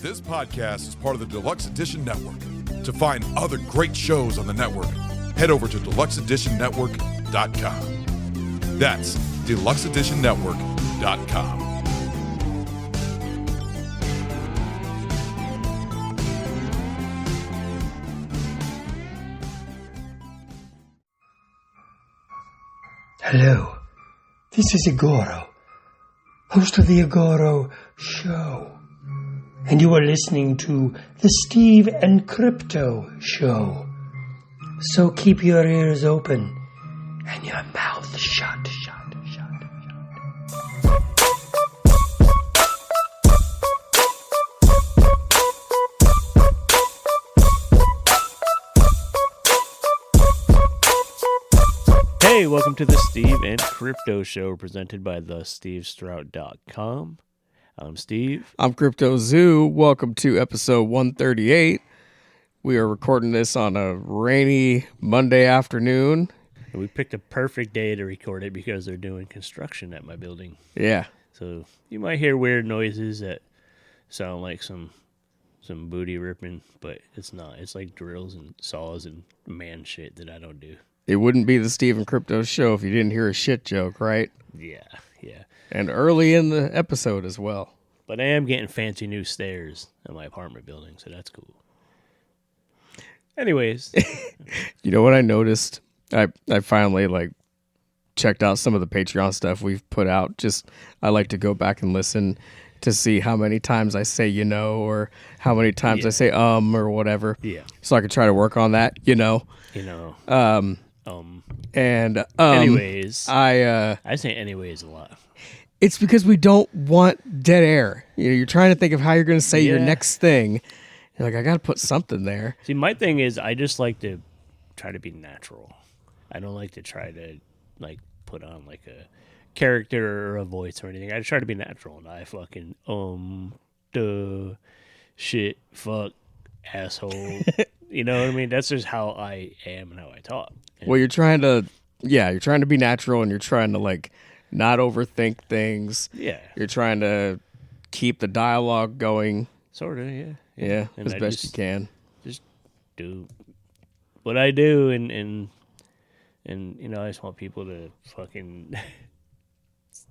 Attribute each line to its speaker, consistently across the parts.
Speaker 1: This podcast is part of the Deluxe Edition Network. To find other great shows on the network, head over to deluxeeditionnetwork.com. That's deluxeeditionnetwork.com.
Speaker 2: Hello, this is Igoro, host of the Igoro Show, and you are listening to the Steve and Crypto Show. So keep your ears open and your mouth shut.
Speaker 3: Hey, welcome to the Steve and Crypto Show, presented by thestevestrout.com. I'm Steve.
Speaker 4: I'm Crypto Zoo. Welcome to episode 138. We are recording this on a rainy Monday afternoon.
Speaker 3: And we picked a perfect day to record it because they're doing construction at my building.
Speaker 4: Yeah.
Speaker 3: So you might hear weird noises that sound like some booty ripping, but it's not. It's like drills and saws and man shit that I don't do.
Speaker 4: It wouldn't be the Steve and Crypto Show if you didn't hear a shit joke, right?
Speaker 3: Yeah.
Speaker 4: And early in the episode as well.
Speaker 3: But I am getting fancy new stairs at my apartment building, so that's cool. Anyways.
Speaker 4: You know what I noticed? I finally checked out some of the Patreon stuff we've put out. I like to go back and listen to see how many times I say or how many times I say or whatever.
Speaker 3: Yeah.
Speaker 4: So I could try to work on that,
Speaker 3: Anyways.
Speaker 4: I
Speaker 3: say anyways a lot.
Speaker 4: It's because we don't want dead air. You're trying to think of how you're going to say your next thing. You're like, I got to put something there.
Speaker 3: See, my thing is I just like to try to be natural. I don't like to try to put on a character or a voice or anything. I just try to be natural, and I fucking duh, shit, fuck, asshole. You know what I mean? That's just how I am and how I talk.
Speaker 4: Well, you're trying to be natural, and you're trying to not overthink things.
Speaker 3: Yeah.
Speaker 4: You're trying to keep the dialogue going.
Speaker 3: Sort of, yeah.
Speaker 4: Yeah, as best you can. Just
Speaker 3: do what I do, and I just want people to fucking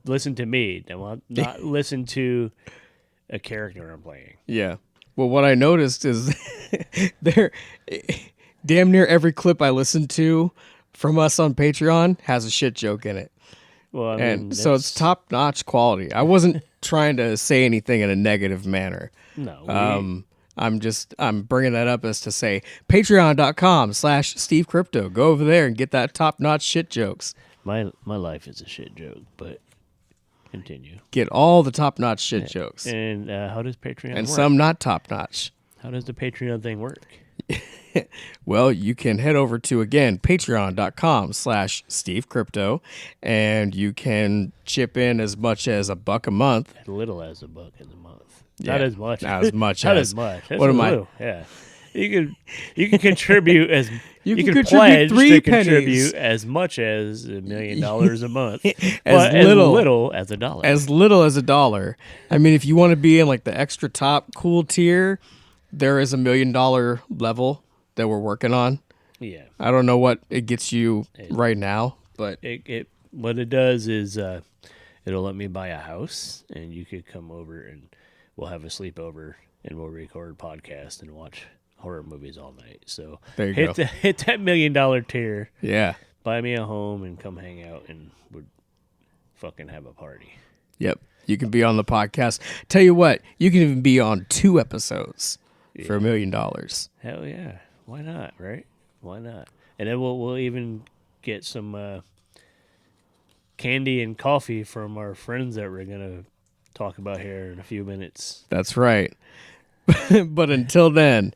Speaker 3: listen to me. They want not listen to a character I'm playing.
Speaker 4: Yeah. Well, what I noticed is there, damn near every clip I listen to from us on Patreon has a shit joke in it.
Speaker 3: Well, I mean,
Speaker 4: and so it's top-notch quality. I wasn't trying to say anything in a negative manner.
Speaker 3: No.
Speaker 4: I'm bringing that up as to say patreon.com/Steve Crypto. Go over there and get that top-notch shit jokes.
Speaker 3: My life is a shit joke, but continue.
Speaker 4: Get all the top-notch shit jokes.
Speaker 3: And how does Patreon work?
Speaker 4: And some not top-notch.
Speaker 3: How does the Patreon thing work?
Speaker 4: Well, you can head over to, again, patreon.com/Steve Crypto, and you can chip in as much as $1 a month.
Speaker 3: As little as $1 a month.
Speaker 4: Yeah,
Speaker 3: not as much.
Speaker 4: Not as much.
Speaker 3: Not as much. That's
Speaker 4: what am
Speaker 3: little. Yeah. You can contribute as
Speaker 4: you can
Speaker 3: pledge
Speaker 4: contribute
Speaker 3: to
Speaker 4: pennies.
Speaker 3: Contribute as much as $1 million a month.
Speaker 4: as
Speaker 3: little as $1.
Speaker 4: As little as $1. I mean, if you want to be in the extra top cool tier, there is $1 million level that we're working on.
Speaker 3: Yeah.
Speaker 4: I don't know what it gets you right now, but
Speaker 3: what it does is it'll let me buy a house, and you could come over and we'll have a sleepover and we'll record a podcast and watch horror movies all night. So
Speaker 4: there you go.
Speaker 3: Hit that $1 million tier.
Speaker 4: Yeah.
Speaker 3: Buy me a home and come hang out and we'd fucking have a party.
Speaker 4: Yep. You can be on the podcast. Tell you what, you can even be on 2 episodes for $1 million.
Speaker 3: Hell yeah. Why not, right? Why not? And then we'll even get some candy and coffee from our friends that we're going to talk about here in a few minutes.
Speaker 4: That's right. But until then,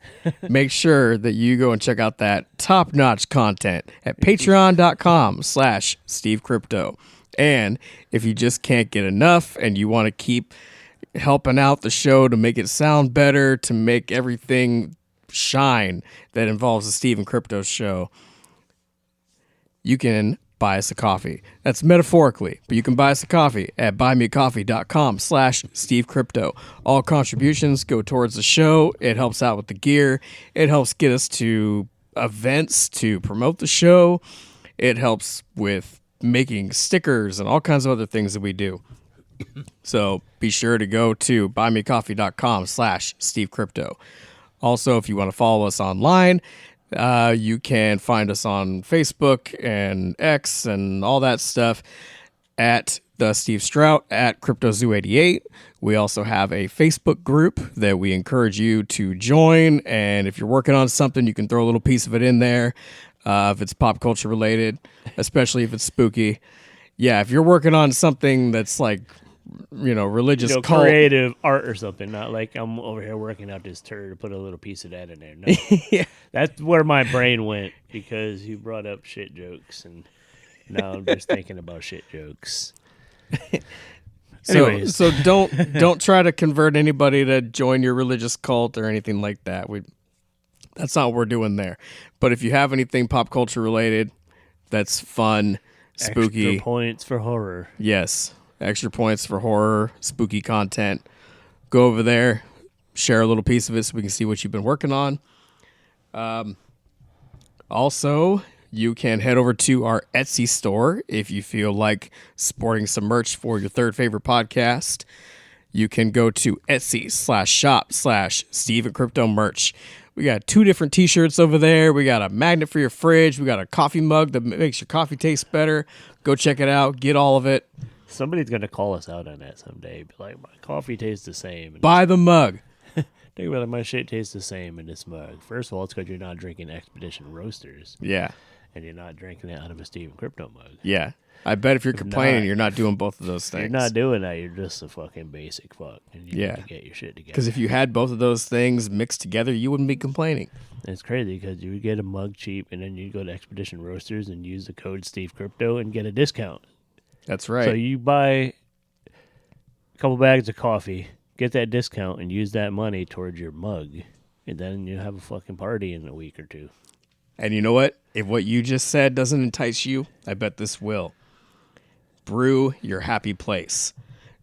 Speaker 4: make sure that you go and check out that top-notch content at patreon.com/Steve Crypto. And if you just can't get enough and you want to keep helping out the show to make it sound better, to make everything shine that involves the Steve and Crypto Show, you can buy us a coffee. That's metaphorically, but you can buy us a coffee at buymeacoffee.com/SteveCrypto. All contributions go towards the show. It helps out with the gear. It helps get us to events to promote the show. It helps with making stickers and all kinds of other things that we do. So be sure to go to buymeacoffee.com/SteveCrypto. Also, if you want to follow us online, you can find us on Facebook and X and all that stuff at the Steve Strout, at CryptoZoo88. We also have a Facebook group that we encourage you to join. And if you're working on something, you can throw a little piece of it in there. If it's pop culture related, especially if it's spooky. Yeah, if you're working on something that's like, religious cult.
Speaker 3: Creative art or something, not like I'm over here working out this turd to put a little piece of that in there. No.
Speaker 4: Yeah.
Speaker 3: That's where my brain went because you brought up shit jokes, and now I'm just thinking about shit jokes. Anyways.
Speaker 4: So don't try to convert anybody to join your religious cult or anything like that. That's not what we're doing there. But if you have anything pop culture related that's fun, spooky.
Speaker 3: Extra points for horror.
Speaker 4: Yes. Extra points for horror, spooky content. Go over there, share a little piece of it so we can see what you've been working on. Also, you can head over to our Etsy store if you feel like sporting some merch for your third favorite podcast. You can go to Etsy/shop/Steve and Crypto merch. We got 2 different t-shirts over there. We got a magnet for your fridge. We got a coffee mug that makes your coffee taste better. Go check it out. Get all of it.
Speaker 3: Somebody's going to call us out on that someday. Be like, my coffee tastes the same.
Speaker 4: Buy the mug.
Speaker 3: Think about it, my shit tastes the same in this mug. First of all, it's because you're not drinking Expedition Roasters.
Speaker 4: Yeah.
Speaker 3: And you're not drinking it out of a Steve and Crypto mug.
Speaker 4: Yeah. I bet if you're complaining, you're not doing both of those things.
Speaker 3: You're not doing that. You're just a fucking basic fuck. And you need to get your shit together.
Speaker 4: Because if you had both of those things mixed together, you wouldn't be complaining.
Speaker 3: It's crazy because you would get a mug cheap and then you go to Expedition Roasters and use the code Steve Crypto and get a discount.
Speaker 4: That's right.
Speaker 3: So you buy a couple bags of coffee, get that discount, and use that money towards your mug. And then you have a fucking party in a week or two.
Speaker 4: And you know what? If what you just said doesn't entice you, I bet this will. Brew your happy place.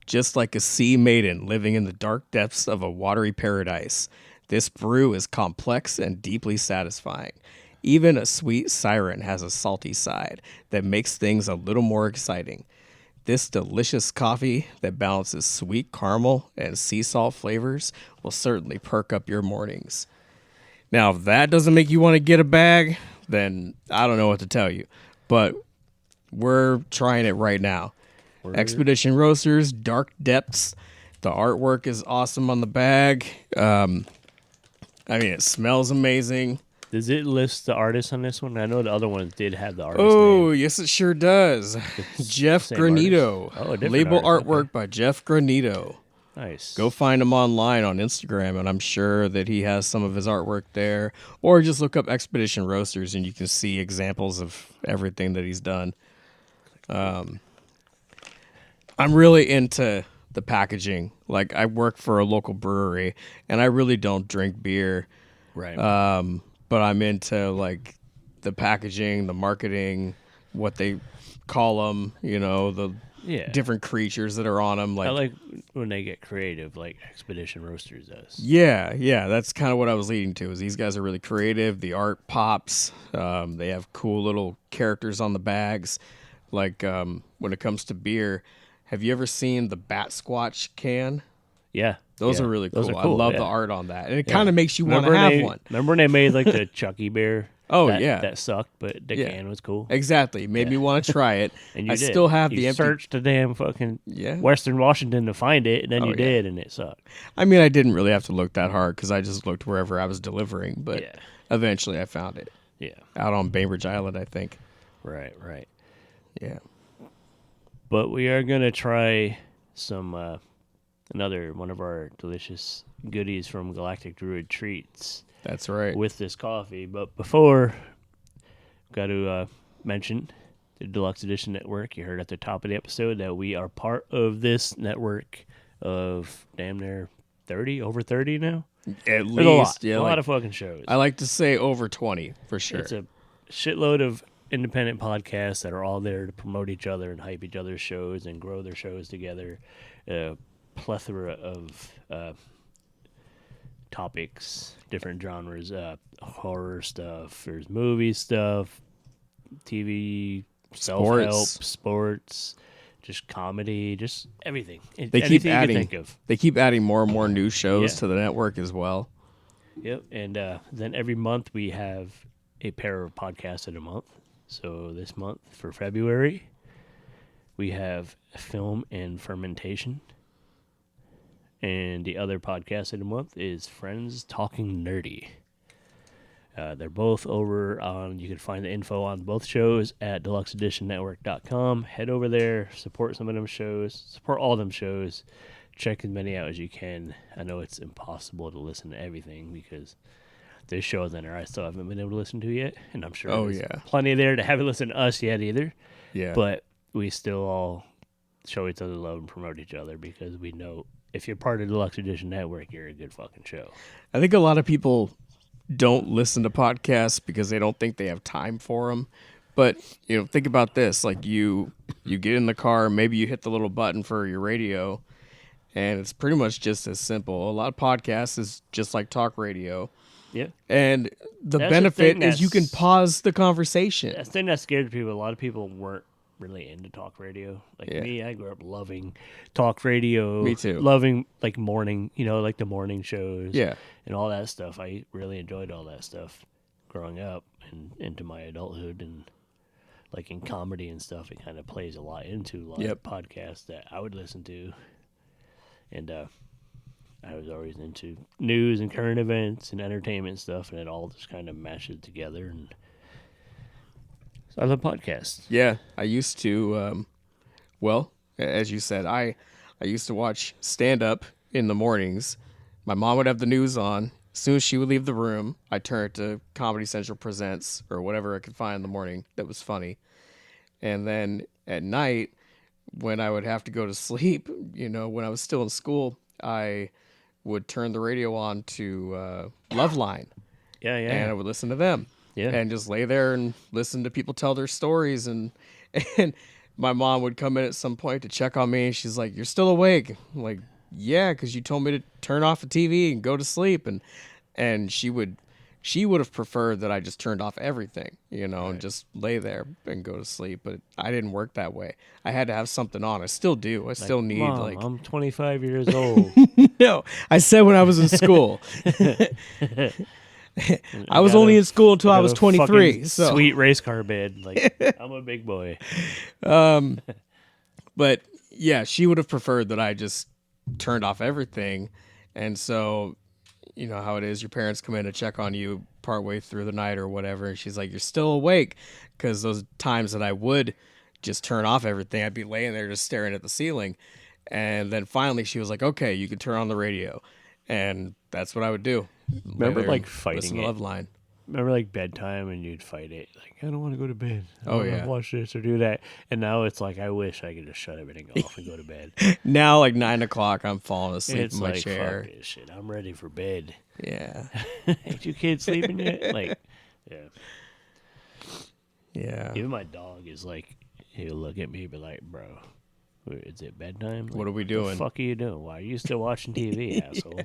Speaker 4: Just like a sea maiden living in the dark depths of a watery paradise, this brew is complex and deeply satisfying. Even a sweet siren has a salty side that makes things a little more exciting. This delicious coffee that balances sweet caramel and sea salt flavors will certainly perk up your mornings. Now, if that doesn't make you want to get a bag, then I don't know what to tell you. But we're trying it right now. Expedition Roasters, Dark Depths. The artwork is awesome on the bag. It smells amazing.
Speaker 3: Does it list the artist on this one? I know the other ones did have the artist
Speaker 4: Oh,
Speaker 3: name.
Speaker 4: yes, it sure does. Jeff Granito.
Speaker 3: Oh, a different
Speaker 4: Label
Speaker 3: artist.
Speaker 4: artwork
Speaker 3: Okay.
Speaker 4: by Jeff Granito.
Speaker 3: Nice.
Speaker 4: Go find him online on Instagram, and I'm sure that he has some of his artwork there. Or just look up Expedition Roasters, and you can see examples of everything that he's done. I'm really into the packaging. Like, I work for a local brewery, and I really don't drink beer.
Speaker 3: Right.
Speaker 4: But I'm into, like, the packaging, the marketing, what they call them, the different creatures that are on them.
Speaker 3: I like when they get creative, like Expedition Roasters does.
Speaker 4: Yeah, that's kind of what I was leading to. Is these guys are really creative. The art pops. They have cool little characters on the bags. Like when it comes to beer, have you ever seen the Bat Squatch can?
Speaker 3: Yeah.
Speaker 4: Those are really cool. I love the art on that. And it kind of makes you want to have one.
Speaker 3: Remember when they made like the Chucky bear?
Speaker 4: Oh,
Speaker 3: that sucked, but the can was cool.
Speaker 4: Exactly. Made me want to try it.
Speaker 3: And you
Speaker 4: I
Speaker 3: did.
Speaker 4: still have
Speaker 3: you
Speaker 4: the empty...
Speaker 3: searched the damn fucking Western Washington to find it, and then you did, and it sucked.
Speaker 4: I mean, I didn't really have to look that hard because I just looked wherever I was delivering, but eventually I found it.
Speaker 3: Yeah.
Speaker 4: Out on Bainbridge Island, I think.
Speaker 3: Right.
Speaker 4: Yeah.
Speaker 3: But we are going to try some, another one of our delicious goodies from Galactic Druid Treats.
Speaker 4: That's right.
Speaker 3: With this coffee. But before, got to mention the Deluxe Edition Network. You heard at the top of the episode that we are part of this network of damn near 30, over 30 now.
Speaker 4: At least.
Speaker 3: There's a lot.
Speaker 4: Yeah,
Speaker 3: a lot of fucking shows.
Speaker 4: I like to say over 20, for sure.
Speaker 3: It's a shitload of independent podcasts that are all there to promote each other and hype each other's shows and grow their shows together. A plethora of topics, different genres, horror stuff, there's movie stuff, TV, self-help, sports, just comedy, just everything.
Speaker 4: They keep adding. You can think of. They keep adding more and more new shows to the network as well.
Speaker 3: Yep, and then every month we have a pair of podcasts in a month. So this month for February, we have film and fermentation. And the other podcast of the month is Friends Talking Nerdy. They're both over on, you can find the info on both shows at deluxeeditionnetwork.com. Head over there, support some of them shows, support all them shows. Check as many out as you can. I know it's impossible to listen to everything because there's shows in there I still haven't been able to listen to yet. And I'm sure there's plenty there that haven't listened to us yet either.
Speaker 4: Yeah.
Speaker 3: But we still all show each other love and promote each other because we know if you're part of the Deluxe Edition Network, you're a good fucking show.
Speaker 4: I think a lot of people don't listen to podcasts because they don't think they have time for them. But, think about this. Like, you get in the car, maybe you hit the little button for your radio, and it's pretty much just as simple. A lot of podcasts is just like talk radio.
Speaker 3: Yeah.
Speaker 4: And the benefit is you can pause the conversation.
Speaker 3: That's the thing that scared people. A lot of people weren't really into talk radio. Like me, I grew up loving talk radio.
Speaker 4: Me too.
Speaker 3: Loving like morning, like the morning shows.
Speaker 4: Yeah.
Speaker 3: And all that stuff. I really enjoyed all that stuff growing up and into my adulthood, and like in comedy and stuff, it kind of plays a lot into a lot of podcasts that I would listen to. And I was always into news and current events and entertainment stuff, and it all just kind of mashes together. And so I love podcasts.
Speaker 4: Yeah, I used to, as you said, I used to watch stand-up in the mornings. My mom would have the news on. As soon as she would leave the room, I'd turn it to Comedy Central Presents or whatever I could find in the morning that was funny. And then at night, when I would have to go to sleep, when I was still in school, I would turn the radio on to Loveline.
Speaker 3: Yeah.
Speaker 4: And I would listen to them.
Speaker 3: Yeah.
Speaker 4: And just lay there and listen to people tell their stories. And my mom would come in at some point to check on me. And she's like, "You're still awake?" I'm like, "Yeah, because you told me to turn off the TV and go to sleep." And she would have preferred that I just turned off everything, and just lay there and go to sleep. But I didn't work that way. I had to have something on. I still do. I still need
Speaker 3: Mom, I'm 25 years old.
Speaker 4: No, I said when I was in school. I was only in school until I was 23. So.
Speaker 3: Sweet race car bed. Like, I'm a big boy.
Speaker 4: But yeah, she would have preferred that I just turned off everything. And so, you know how it is. Your parents come in to check on you partway through the night or whatever. And she's like, "You're still awake." Because those times that I would just turn off everything, I'd be laying there just staring at the ceiling. And then finally she was like, "Okay, you can turn on the radio." And that's what I would do.
Speaker 3: Remember like fighting it?
Speaker 4: Loveline.
Speaker 3: Remember like bedtime and you'd fight it? Like, I don't want to go to bed. I
Speaker 4: Oh,
Speaker 3: don't
Speaker 4: yeah.
Speaker 3: wanna watch this or do that. And now it's like, I wish I could just shut everything off and go to bed.
Speaker 4: Now, like 9 o'clock, I'm falling asleep
Speaker 3: It's
Speaker 4: in my
Speaker 3: like,
Speaker 4: chair.
Speaker 3: fuck this shit. I'm ready for bed.
Speaker 4: Yeah.
Speaker 3: Ain't you kids sleeping yet? Like, yeah.
Speaker 4: Yeah.
Speaker 3: Even my dog is like, he'll look at me and be like, "Bro, is it bedtime? Like,
Speaker 4: What are we
Speaker 3: What
Speaker 4: doing?"
Speaker 3: the fuck are you doing? Why are you still watching TV, asshole?"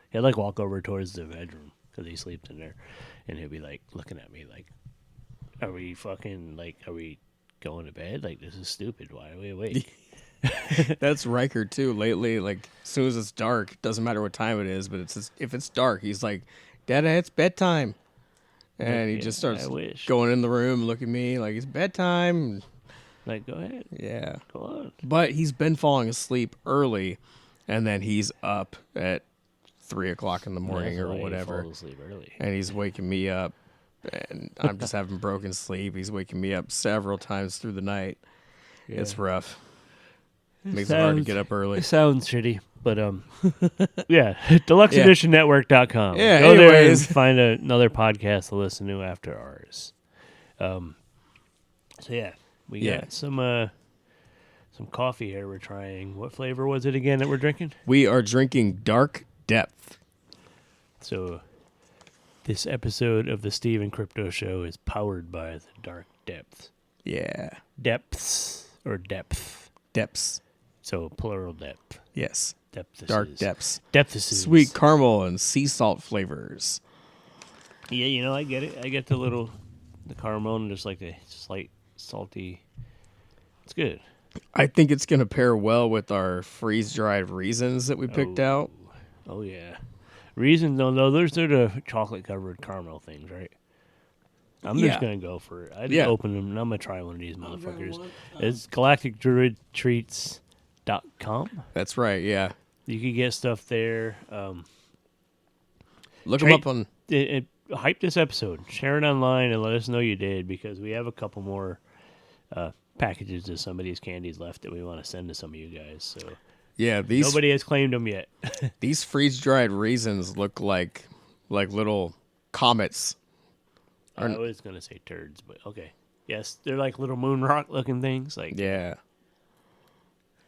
Speaker 3: He'll like walk over towards the bedroom because he sleeps in there, and he'll be like looking at me like, "Are we fucking like? Are we going to bed? Like, this is stupid. Why are we awake?"
Speaker 4: That's Riker too. Lately, like as soon as it's dark, doesn't matter what time it is, but if it's dark, he's like, "Dada, it's bedtime," and he
Speaker 3: Yeah,
Speaker 4: just starts
Speaker 3: I wish.
Speaker 4: going in the room, looking at me like it's bedtime.
Speaker 3: Like, go ahead,
Speaker 4: Yeah,
Speaker 3: go on.
Speaker 4: but he's been falling asleep early, and then he's up at 3 o'clock in the morning
Speaker 3: That's
Speaker 4: or
Speaker 3: why he
Speaker 4: whatever,
Speaker 3: falls asleep early.
Speaker 4: and he's waking me up, and I'm just having broken sleep. He's waking me up several times through the night.
Speaker 3: Yeah.
Speaker 4: It's rough. Makes it hard to get up early.
Speaker 3: It sounds shitty, but yeah, deluxeeditionnetwork.com.
Speaker 4: Yeah,
Speaker 3: Go there and
Speaker 4: anyways.
Speaker 3: find another podcast to listen to after ours. So yeah, we got some coffee here we're trying. What flavor was it again that we're drinking?
Speaker 4: We are drinking Dark Depth.
Speaker 3: So this episode of the Steve and Crypto Show is powered by the Dark depth?
Speaker 4: Yeah.
Speaker 3: Depths or depth?
Speaker 4: Depths.
Speaker 3: So plural depth.
Speaker 4: Yes.
Speaker 3: Depth.
Speaker 4: Dark depths.
Speaker 3: Depth.
Speaker 4: Sweet caramel and sea salt flavors.
Speaker 3: Yeah, I get it. I get the caramel and just like the slight salty. It's good.
Speaker 4: I think it's going to pair well with our freeze-dried raisins that we picked out.
Speaker 3: Oh, yeah. Reasons, no, those are the chocolate-covered caramel things, right? I'm just going to go for it. I just open them, and I'm going to try one of these motherfuckers. It's Galactic Druid Treats.com.
Speaker 4: That's right, yeah.
Speaker 3: You can get stuff there.
Speaker 4: Look them up on...
Speaker 3: Hype this episode. Share it online and let us know you did, because we have a couple more packages of some of these candies left that we want to send to some of you guys. So
Speaker 4: yeah,
Speaker 3: nobody has claimed them yet.
Speaker 4: These freeze-dried raisins look like little comets.
Speaker 3: I was gonna say turds, but okay. Yes, they're like little moon rock looking things. Like
Speaker 4: yeah,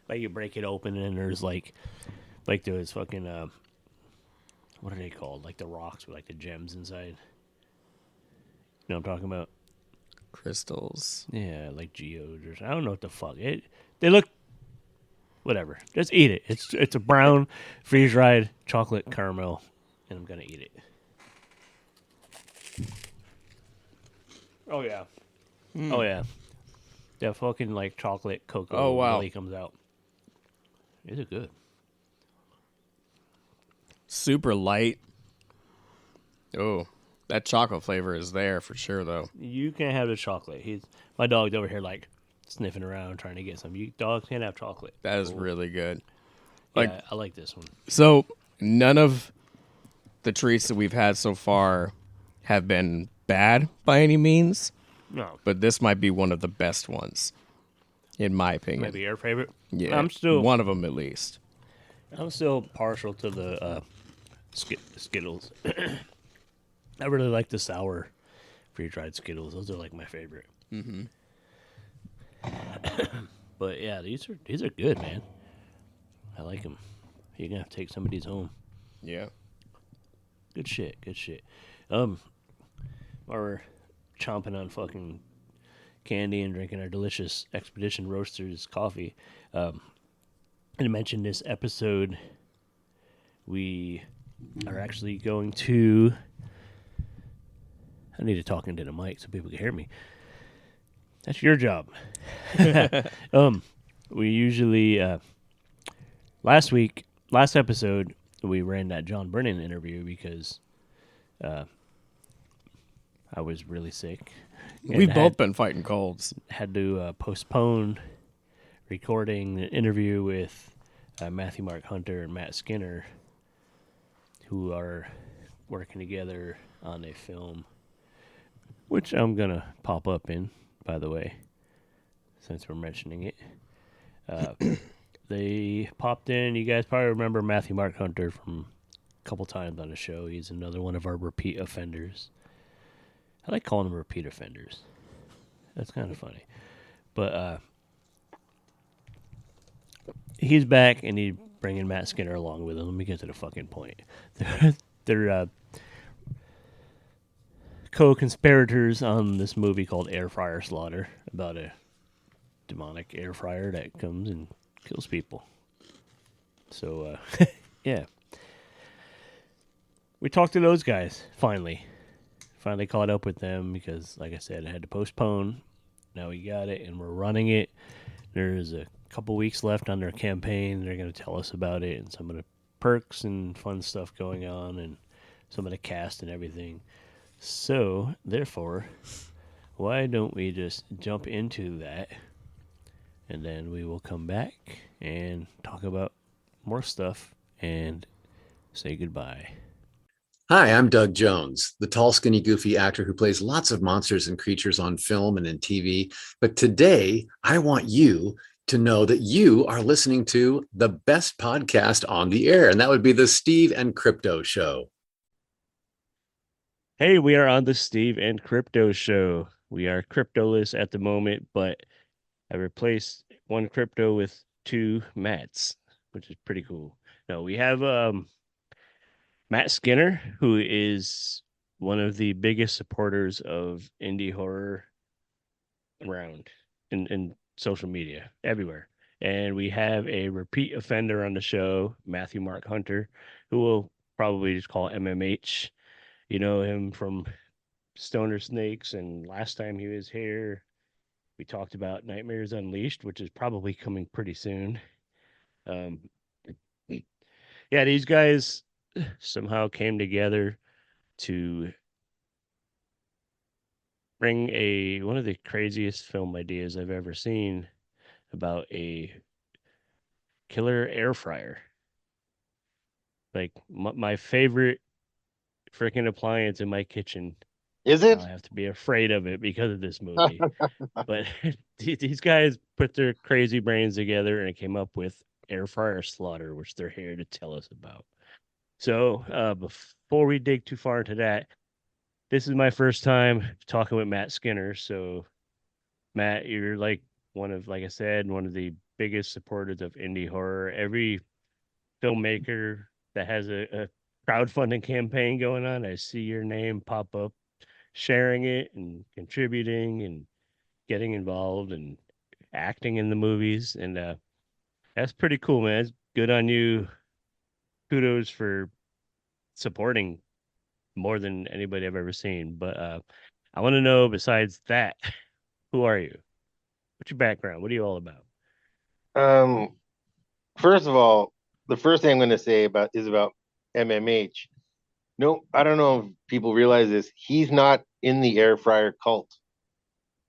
Speaker 3: like you break it open and there's like those fucking what are they called? Like the rocks with like the gems inside. You know what I'm talking about?
Speaker 4: Crystals.
Speaker 3: Yeah, like geodes or something. I don't know what the fuck. They look whatever. Just eat it. It's a brown freeze dried chocolate caramel, and I'm gonna eat it. Oh yeah. Oh yeah. That fucking like chocolate cocoa really comes out. Is it good?
Speaker 4: Super light. Oh. That chocolate flavor is there for sure, though.
Speaker 3: You can't have the chocolate. My dog's over here like sniffing around trying to get some. You dogs can't have chocolate.
Speaker 4: That is really good.
Speaker 3: Yeah, I like this one.
Speaker 4: So none of the treats that we've had so far have been bad by any means.
Speaker 3: No,
Speaker 4: but this might be one of the best ones, in my opinion.
Speaker 3: Maybe your favorite.
Speaker 4: Yeah,
Speaker 3: I'm still
Speaker 4: one of them at least.
Speaker 3: I'm still partial to the Skittles. I really like the sour freeze-dried Skittles. Those are like my favorite. Mm-hmm. But yeah, these are good, man. I like them. You're gonna have to take some of these home.
Speaker 4: Yeah.
Speaker 3: Good shit. While we're chomping on fucking candy and drinking our delicious Expedition Roasters coffee, and mention this episode, we are actually going to. I need to talk into the mic so people can hear me. That's your job. We usually last episode we ran that John Brennan interview because I was really sick.
Speaker 4: We've both been fighting colds.
Speaker 3: Had to postpone recording the interview with Matthew Mark Hunter and Matt Skinner, who are working together on a film, which I'm going to pop up in, by the way, since we're mentioning it. They popped in. You guys probably remember Matthew Mark Hunter from a couple times on the show. He's another one of our repeat offenders. I like calling them repeat offenders. That's kind of funny. But he's back, and he's bringing Matt Skinner along with him. Let me get to the fucking point. They're co-conspirators on this movie called Air Fryer Slaughter, about a demonic air fryer that comes and kills people. So, yeah. We talked to those guys, finally. Finally caught up with them because, like I said, I had to postpone. Now we got it, and we're running it. There's a couple weeks left on their campaign. They're going to tell us about it and some of the perks and fun stuff going on and some of the cast and everything. So, therefore, why don't we just jump into that, and then we will come back and talk about more stuff and say goodbye.
Speaker 5: Hi, I'm Doug Jones, the tall, skinny, goofy actor who plays lots of monsters and creatures on film and in TV. But today, I want you to know that you are listening to the best podcast on the air, and that would be the Steve and Crypto Show.
Speaker 3: Hey, we are on the Steve and Crypto Show. We are cryptoless at the moment, but I replaced one crypto with two Matts, which is pretty cool. No, we have Matt Skinner, who is one of the biggest supporters of indie horror around in social media everywhere. And we have a repeat offender on the show, Matthew Mark Hunter, who we'll probably just call MMH. You know him from Stoner Snakes, and last time he was here, we talked about Nightmares Unleashed, which is probably coming pretty soon. Um, yeah, these guys somehow came together to bring a one of the craziest film ideas I've ever seen about a killer air fryer. Like my favorite freaking appliance in my kitchen.
Speaker 6: Is
Speaker 3: Now
Speaker 6: it?
Speaker 3: I have to be afraid of it because of this movie. But these guys put their crazy brains together and came up with air fryer slaughter, which they're here to tell us about. So before we dig too far into that, this is my first time talking with Matt Skinner. So Matt, you're like one of, like I said, one of the biggest supporters of indie horror. Every filmmaker that has a crowdfunding campaign going on, I see your name pop up, sharing it and contributing and getting involved and acting in the movies. And that's pretty cool, man. It's good on you. Kudos for supporting more than anybody I've ever seen. But I want to know, besides that, who are you? What's your background? What are you all about?
Speaker 6: Um, First of all, the first thing I'm going to say about MMH. No, I don't know if people realize this. He's not in the air fryer cult.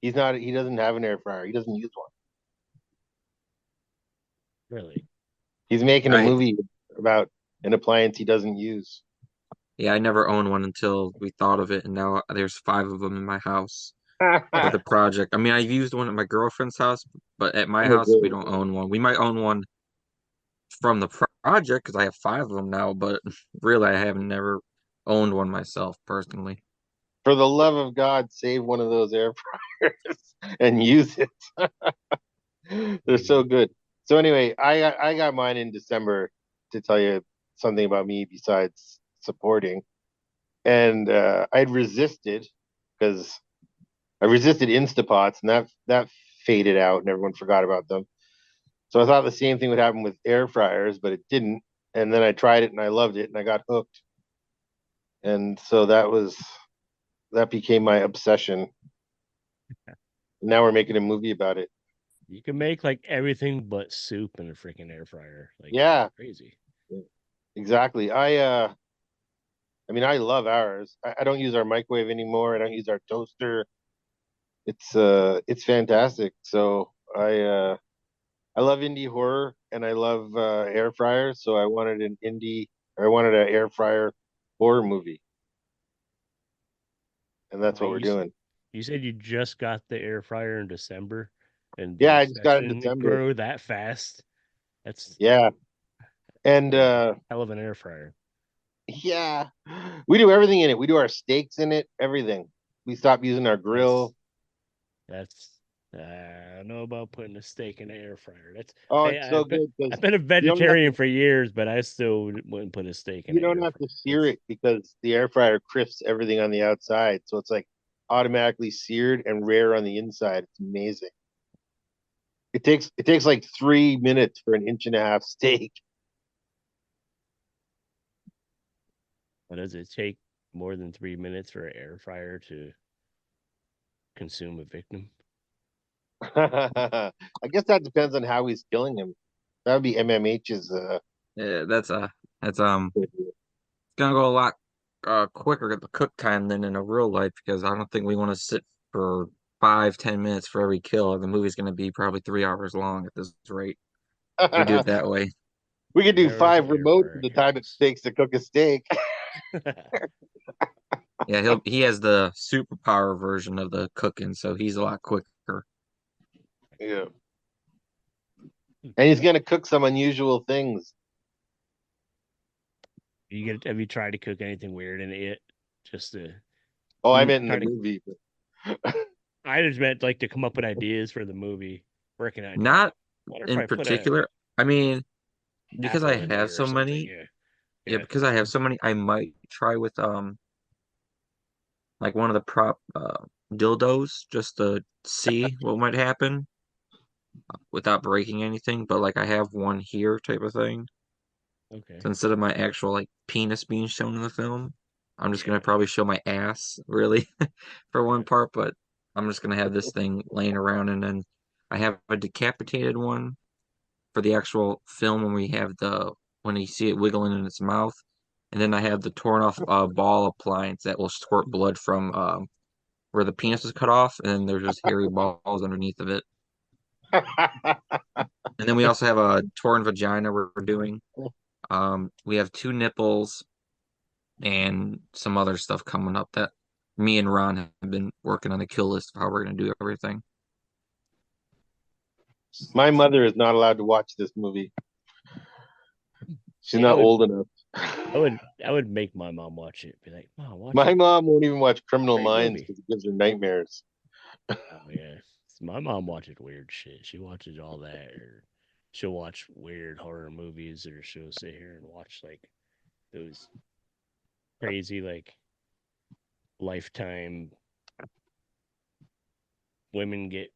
Speaker 6: He's not. He doesn't have an air fryer. He doesn't use one.
Speaker 3: Really?
Speaker 6: He's making a
Speaker 7: Right.
Speaker 6: movie about an appliance he doesn't use.
Speaker 7: Yeah, I never owned one until we thought of it, and now there's 5 of them in my house for the project. I mean, I've used one at my girlfriend's house, but at my house, we don't own one. We might own one from the project because I have 5 of them now, but really, I have never owned one myself personally.
Speaker 6: For the love of God, save one of those air fryers and use it. They're so good. So anyway, I got mine in December to tell you something about me besides supporting. And I'd resisted because I resisted Instapots, and that faded out, and everyone forgot about them. So I thought the same thing would happen with air fryers, but it didn't. And then I tried it, and I loved it, and I got hooked. And so that became my obsession. Now we're making a movie about it.
Speaker 3: You can make like everything but soup in a freaking air fryer. Like
Speaker 6: Yeah,
Speaker 3: crazy.
Speaker 6: exactly. I mean, I love ours. I don't use our microwave anymore. I don't use our toaster. It's fantastic. So I love indie horror and I love air fryers. So I wanted an air fryer horror movie, and that's what
Speaker 3: Wait,
Speaker 6: we're doing.
Speaker 3: you said you just got the air fryer in December, and the
Speaker 6: Yeah, I just got it in
Speaker 3: obsession
Speaker 6: December.
Speaker 3: grew that fast. That's
Speaker 6: Yeah, and
Speaker 3: a hell of an air fryer.
Speaker 6: yeah, we do everything in it. We do our steaks in it, everything. We stopped using our grill.
Speaker 3: That's I don't know about putting a steak in an air fryer. That's
Speaker 6: Oh,
Speaker 3: hey,
Speaker 6: it's so good
Speaker 3: I've
Speaker 6: because
Speaker 3: been a
Speaker 6: you don't have
Speaker 3: vegetarian
Speaker 6: to
Speaker 3: for years, but I still wouldn't put a steak in
Speaker 6: you
Speaker 3: an
Speaker 6: don't
Speaker 3: air
Speaker 6: have
Speaker 3: fryer.
Speaker 6: to sear it because the air fryer crisps everything on the outside, so it's like automatically seared and rare on the inside. It's amazing. It takes like 3 minutes for an inch and a half steak.
Speaker 3: But does it take more than 3 minutes for an air fryer to consume a victim?
Speaker 6: I guess that depends on how he's killing him. That would be MMH's.
Speaker 7: Yeah, it's gonna go a lot quicker at the cook time than in a real life because I don't think we want to sit for 5, 10 minutes for every kill. The movie's gonna be probably 3 hours long at this rate if we do it that way.
Speaker 6: We could
Speaker 3: 3
Speaker 6: do
Speaker 3: hours of
Speaker 6: five
Speaker 3: air
Speaker 6: remotes
Speaker 3: fryer
Speaker 6: in the time it
Speaker 3: kills.
Speaker 6: takes to cook a steak.
Speaker 7: Yeah, he has the superpower version of the cooking, so he's a lot quicker.
Speaker 6: Yeah, and he's gonna cook some unusual things.
Speaker 3: Have you tried to cook anything weird in it? Just to
Speaker 6: Oh, I meant in the
Speaker 3: try to.
Speaker 6: movie.
Speaker 3: I just meant like to come up with ideas for the movie. Working on,
Speaker 7: Not
Speaker 3: what if
Speaker 7: in
Speaker 3: I put a
Speaker 7: particular. I mean, because I
Speaker 3: apple in
Speaker 7: have
Speaker 3: there or
Speaker 7: so
Speaker 3: something?
Speaker 7: many,
Speaker 3: Yeah,
Speaker 7: yeah,
Speaker 3: yeah.
Speaker 7: because I have so many, I might try with like one of the prop dildos just to see what might happen without breaking anything. But like I have one here type of thing.
Speaker 3: Okay.
Speaker 7: So instead of my actual like penis being shown in the film, I'm just
Speaker 3: Yeah.
Speaker 7: gonna probably show my ass really for one
Speaker 3: Yeah.
Speaker 7: part, but I'm just gonna have this thing laying around, and then I have a decapitated one for the actual film when we have the when you see it wiggling in its mouth, and then I have the torn off ball appliance that will squirt blood from where the penis was cut off, and then there's just hairy balls underneath of it. And then we also have a torn vagina we're doing. We have two nipples and some other stuff coming up that me and Ron have been working on the kill list of how we're going to do everything.
Speaker 6: My mother is not allowed to watch this movie. She's
Speaker 3: See,
Speaker 6: not old enough.
Speaker 3: I would make my mom watch it. Be like, Mom, watch
Speaker 6: My
Speaker 3: it.
Speaker 6: mom won't even watch Criminal
Speaker 3: Great
Speaker 6: Minds
Speaker 3: movie.
Speaker 6: because it gives her nightmares.
Speaker 3: Oh yeah. My mom watches weird shit. She watches all that, or she'll watch weird horror movies, or she'll sit here and watch like those crazy like Lifetime women get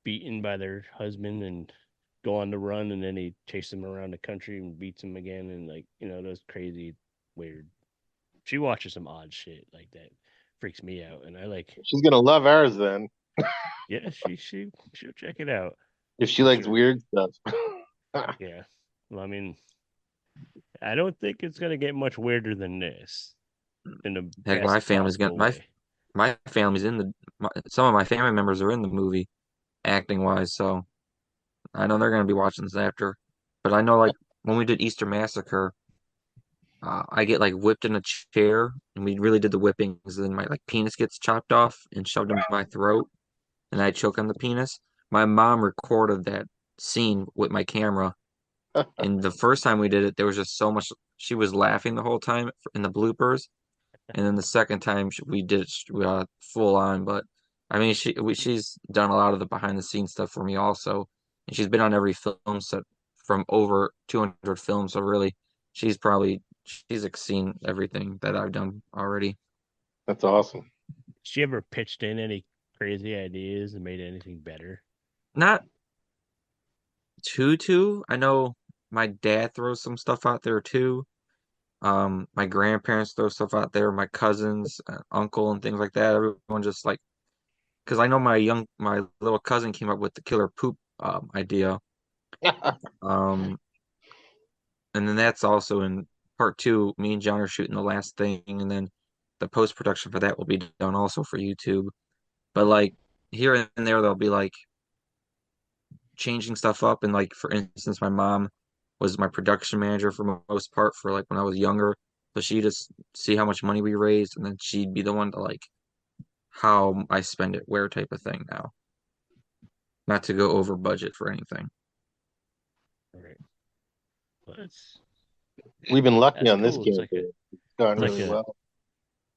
Speaker 3: beaten by their husband and go on the run, and then he chases them around the country and beats them again, and like those crazy weird. She watches some odd shit like that. Freaks me out, and I like.
Speaker 6: She's gonna love ours then,
Speaker 3: Yeah, she'll check it out
Speaker 6: if she
Speaker 3: for
Speaker 6: likes
Speaker 3: sure.
Speaker 6: weird stuff.
Speaker 3: Yeah. Well, I mean, I don't think it's gonna get much weirder than this in the
Speaker 7: Heck,
Speaker 3: best possible way.
Speaker 7: my family's in some of my family members are in the movie acting wise, so I know they're going to be watching this after. But I know like when we did Easter Massacre, I get like whipped in a chair, and we really did the whipping because then my like penis gets chopped off and shoved in my throat, and I choke on the penis. My mom recorded that scene with my camera, and the first time we did it, there was just so much. She was laughing the whole time in the bloopers, and then the second time we did it full on. But I mean, she's done a lot of the behind the scenes stuff for me also, and she's been on every film set from over 200 films. So really, she's like seen everything that I've done already.
Speaker 6: That's awesome.
Speaker 3: She ever pitched in any crazy ideas and made anything better?
Speaker 7: Not too. I know my dad throws some stuff out there too. My grandparents throw stuff out there. My cousins, uncle, and things like that. Everyone just like because I know my little cousin came up with the killer poop idea. Um, and then that's also in part two. Me and John are shooting the last thing, and then the post production for that will be done also for YouTube. But like here and there, they'll be like changing stuff up, and like for instance, my mom was my production manager for most part for like when I was younger. So she just see how much money we raised, and then she'd be the one to like how I spend it, where type of thing now. Not to go over budget for anything.
Speaker 3: All right. Well,
Speaker 6: We've been lucky
Speaker 3: that's
Speaker 6: on this
Speaker 3: cool. It's
Speaker 6: campaign. It's gone
Speaker 3: like
Speaker 6: really
Speaker 3: a
Speaker 6: well.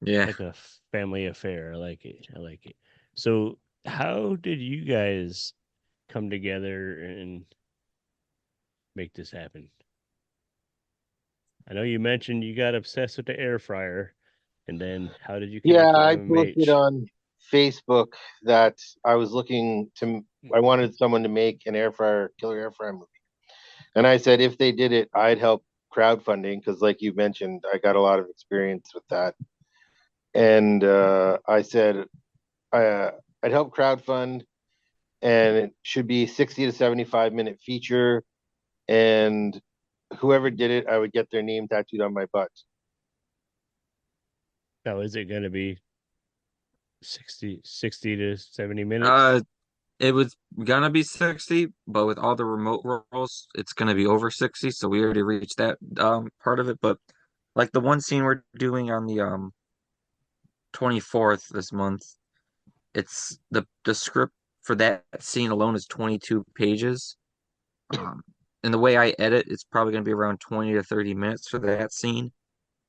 Speaker 7: Yeah.
Speaker 3: like a family affair. I like it. I like it. So, how did you guys come together and make this happen? I know you mentioned you got obsessed with the air fryer, and then how did you
Speaker 6: Yeah,
Speaker 3: connect with
Speaker 6: I posted
Speaker 3: MMH?
Speaker 6: on Facebook that I was looking to. I wanted someone to make an killer air fryer movie, and I said if they did it, I'd help crowdfunding because, like you mentioned, I got a lot of experience with that. And I said uh, I'd help crowdfund, and it should be 60 to 75 minute feature, and whoever did it, I would get their name tattooed on my butt.
Speaker 3: Now, is it going to be 60 to 70 minutes?
Speaker 7: Uh, it was gonna be 60, but with all the remote roles, it's gonna be over 60. So we already reached that part of it. But like the one scene we're doing on the 24th this month, it's the script for that scene alone is 22 pages. Um, and the way I edit, it's probably gonna be around 20 to 30 minutes for that scene.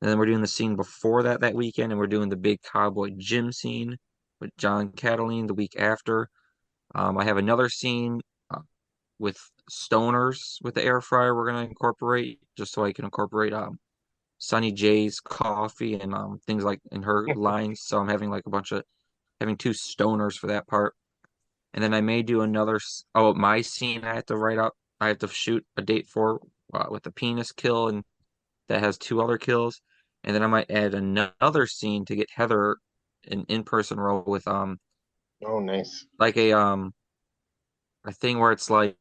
Speaker 7: And then we're doing the scene before that weekend, and we're doing the big cowboy gym scene with John Cataline the week after. I have another scene with stoners with the air fryer we're gonna incorporate just so I can incorporate Sunny J's coffee and things like in her lines. So I'm having like having two stoners for that part. And then I may do another. Oh, my scene I have to write up. I have to shoot a date for with the penis kill, and that has two other kills. And then I might add another scene to get Heather an in-person role with
Speaker 6: Oh, nice.
Speaker 7: like a thing where it's like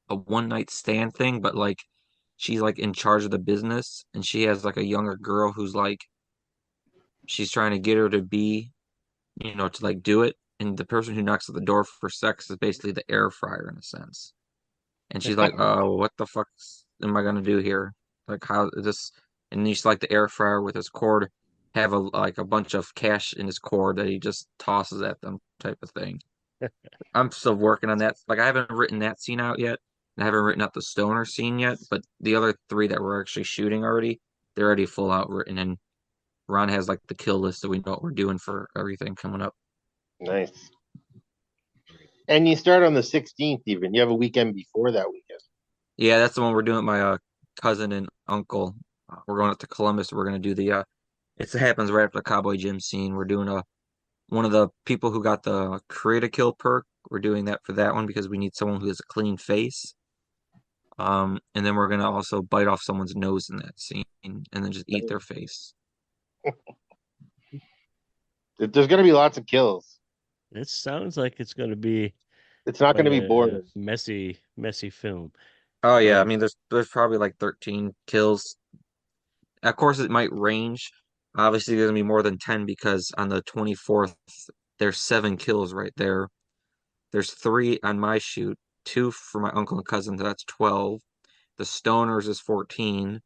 Speaker 7: a one night stand thing, but like she's like in charge of the business, and she has like a younger girl who's like she's trying to get her to be, to like do it. And the person who knocks at the door for sex is basically the air fryer in a sense. And she's like, "Oh, what the fuck am I gonna do here? Like, how is this?" And he's like the air fryer with his cord have a bunch of cash in his cord that he just tosses at them, type of thing. I'm still working on that. Like, I haven't written that scene out yet. And I haven't written out the stoner scene yet. But the other three that we're actually shooting already, they're already full out written. And Ron has like the kill list, so we know what we're doing for everything coming up.
Speaker 6: Nice. And you start on the 16th even. You have a weekend before that weekend.
Speaker 7: Yeah, that's the one we're doing with my cousin and uncle. We're going up to Columbus. We're gonna do the it happens right after the Cowboy Gym scene. We're doing one of the people who got the create a kill perk. We're doing that for that one because we need someone who has a clean face. And then we're gonna also bite off someone's nose in that scene and then just eat their face.
Speaker 6: There's going to be lots of kills.
Speaker 3: It sounds like it's going to be
Speaker 6: It's not going to be
Speaker 3: quite a
Speaker 6: boring.
Speaker 3: messy film.
Speaker 7: Oh yeah, I mean there's probably like 13 kills. Of course, it might range. Obviously, there's gonna be more than 10 because on the 24th there's 7 kills right there. There's 3 on my shoot, 2 for my uncle and cousin, so that's 12. The stoners is 14.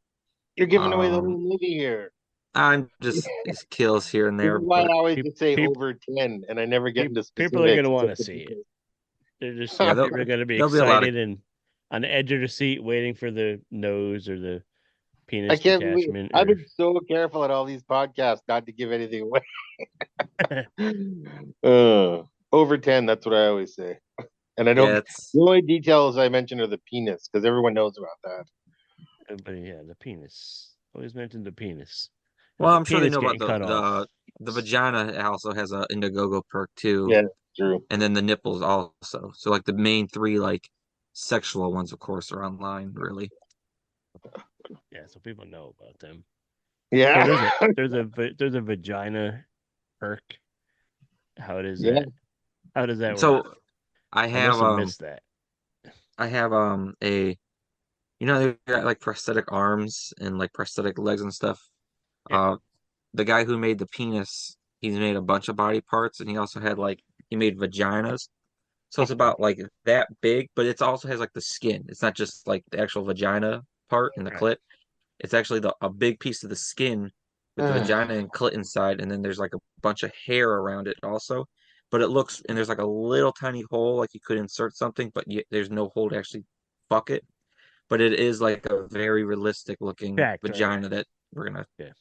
Speaker 6: You're giving away the
Speaker 7: Um,
Speaker 6: whole movie here.
Speaker 7: I'm just these kills here and
Speaker 6: This
Speaker 7: there,
Speaker 6: is why I
Speaker 7: but
Speaker 6: always just say
Speaker 3: peop-
Speaker 6: over 10, and I never get into specifics.
Speaker 3: People are going to want to see it. They're just
Speaker 7: yeah,
Speaker 3: people are going to be
Speaker 7: there'll be a lot of
Speaker 3: excited and on the edge of the seat waiting for the nose or the
Speaker 6: I
Speaker 3: penis
Speaker 6: can't believe
Speaker 3: detachment.
Speaker 6: I've been so careful at all these podcasts not to give anything away. Over 10, that's what I always say. And I don't.
Speaker 7: yeah,
Speaker 6: The only details I mention are the penis because everyone knows about that.
Speaker 3: But yeah, the penis. Always mention the penis.
Speaker 7: well,
Speaker 3: The
Speaker 7: I'm sure they
Speaker 3: penis
Speaker 7: know about
Speaker 3: getting cut off.
Speaker 7: the vagina also has a Indiegogo perk too,
Speaker 6: Yeah, true.
Speaker 7: and then the nipples also. So like the main 3 like sexual ones, of course, are online really.
Speaker 3: Yeah, so people know about them.
Speaker 6: Yeah.
Speaker 3: So there's a vagina perk. How does
Speaker 6: Yeah.
Speaker 3: that? How does that
Speaker 7: So
Speaker 3: work?
Speaker 7: I
Speaker 3: I
Speaker 7: have
Speaker 3: must have missed that.
Speaker 7: a they got like prosthetic arms and like prosthetic legs and stuff.
Speaker 3: Yeah.
Speaker 7: The guy who made the penis, he's made a bunch of body parts, and he also had like he made vaginas. So it's about like that big, but it also has like the skin. It's not just like the actual vagina part and the
Speaker 3: Right.
Speaker 7: clit. It's actually a big piece of the skin with the vagina and clit inside, and then there's like a bunch of hair around it also. But it looks and there's like a little tiny hole, like you could insert something, but there's no hole to actually fuck it. But it is like a very realistic looking
Speaker 3: Fact, right.
Speaker 7: vagina that we're gonna.
Speaker 3: Yeah.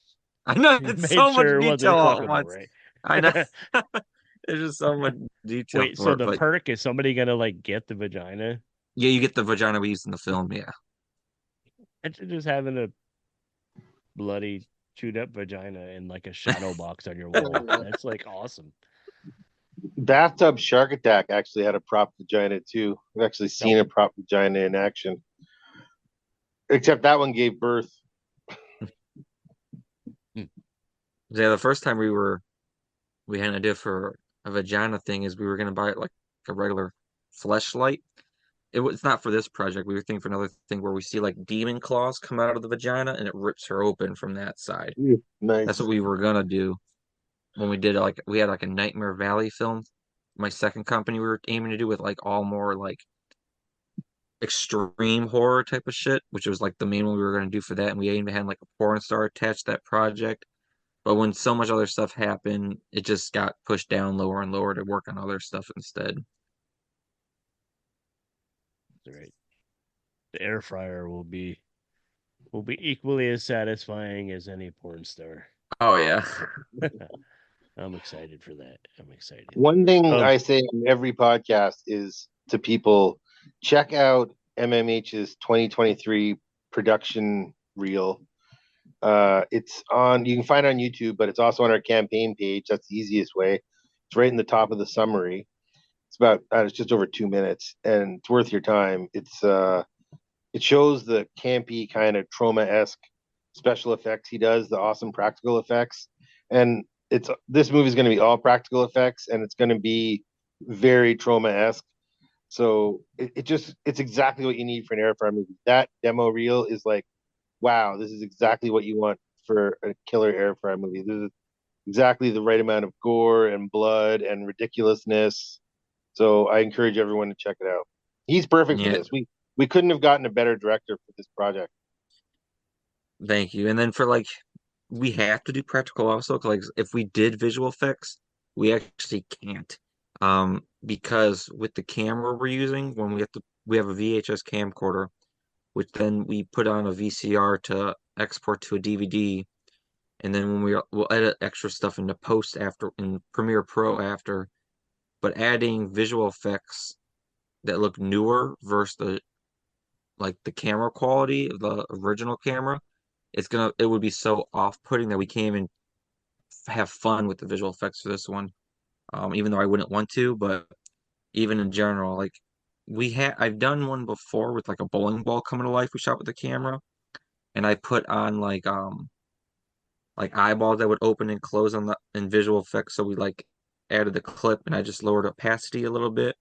Speaker 7: I know
Speaker 3: You
Speaker 7: it's
Speaker 3: made
Speaker 7: so much
Speaker 3: sure it
Speaker 7: detail
Speaker 3: wasn't
Speaker 7: all at
Speaker 3: fuckable,
Speaker 7: once.
Speaker 3: right?
Speaker 7: I know. There's just so much detail
Speaker 3: Wait,
Speaker 7: for
Speaker 3: so
Speaker 7: it,
Speaker 3: the
Speaker 7: but
Speaker 3: perk is somebody gonna like get the vagina?
Speaker 7: yeah, you get the vagina we used in the film. Yeah,
Speaker 3: It's just having a bloody chewed up vagina in like a shadow box on your wall. That's like awesome.
Speaker 6: Bathtub Shark Attack actually had a prop vagina too. I've actually seen a prop vagina in action. Except that one gave birth.
Speaker 7: yeah. The first time we had an idea for a vagina thing is we were gonna buy it like a regular fleshlight. It's not for this project. We were thinking for another thing where we see like demon claws come out of the vagina and it rips her open from that side.
Speaker 6: Nice.
Speaker 7: That's what we were gonna do when we did like we had like a Nightmare Valley film. My second company we were aiming to do with like all more like extreme horror type of shit, which was like the main one we were gonna do for that. And we even had like a porn star attached to that project. But when so much other stuff happened, it just got pushed down lower and lower to work on other stuff instead.
Speaker 3: Right. The air fryer will be equally as satisfying as any porn star.
Speaker 7: Oh yeah.
Speaker 3: I'm excited for that. I'm excited.
Speaker 6: One thing I say in every podcast is to people, check out MMH's 2023 production reel. It's on. You can find it on YouTube, but it's also on our campaign page. That's the easiest way. It's right in the top of the summary. It's about. It's just over 2 minutes, and it's worth your time. It shows the campy kind of trauma-esque special effects he does, the awesome practical effects, and this movie is going to be all practical effects, and it's going to be very trauma-esque. So it's exactly what you need for an Airfire movie. That demo reel is like, wow, this is exactly what you want for a killer Airfire movie. This is exactly the right amount of gore and blood and ridiculousness. So I encourage everyone to check it out. He's perfect for
Speaker 7: Yeah,
Speaker 6: this. We couldn't have gotten a better director for this project.
Speaker 7: thank you. And then for like, we have to do practical also. 'Cause, like, if we did visual effects, we actually can't. Because with the camera we're using, when we have a VHS camcorder, which then we put on a VCR to export to a DVD, and then we'll edit extra stuff into post after in Premiere Pro after. But adding visual effects that look newer versus the camera quality of the original camera, it would be so off-putting that we can't even have fun with the visual effects for this one. Even though I wouldn't want to, but even in general, like I've done one before with like a bowling ball coming to life we shot with the camera, and I put on like eyeballs that would open and close on the in visual effects, so we like added the clip and I just lowered opacity a little bit.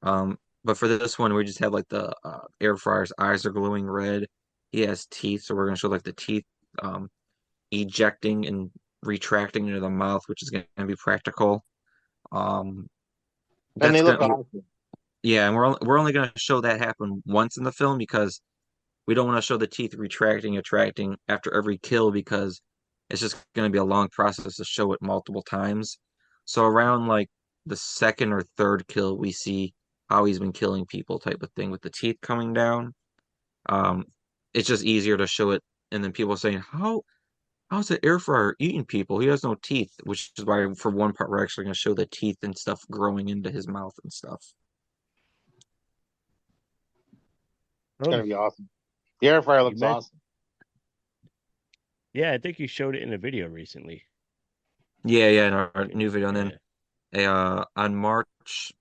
Speaker 7: But for this one, we just have like the air fryer's eyes are glowing red. He has teeth, so we're gonna show like the teeth um, ejecting and retracting into the mouth, which is gonna be practical. Um,
Speaker 6: And
Speaker 7: that's
Speaker 6: they look
Speaker 7: gonna
Speaker 6: awesome.
Speaker 7: yeah, and we're only gonna show that happen once in the film because we don't want to show the teeth retracting, attracting after every kill because it's just gonna be a long process to show it multiple times. So around like the second or third kill, we see how he's been killing people type of thing with the teeth coming down. Um, it's just easier to show it, and then people saying, how's the air fryer eating people? He has no teeth, which is why for one part we're actually going to show the teeth and stuff growing into his mouth and stuff.
Speaker 6: It's gonna be awesome. The air fryer
Speaker 3: You
Speaker 6: looks
Speaker 3: meant,
Speaker 6: awesome.
Speaker 3: yeah, I think you showed it in a video recently.
Speaker 7: Yeah, yeah, in our new video, and
Speaker 3: Yeah.
Speaker 7: then on March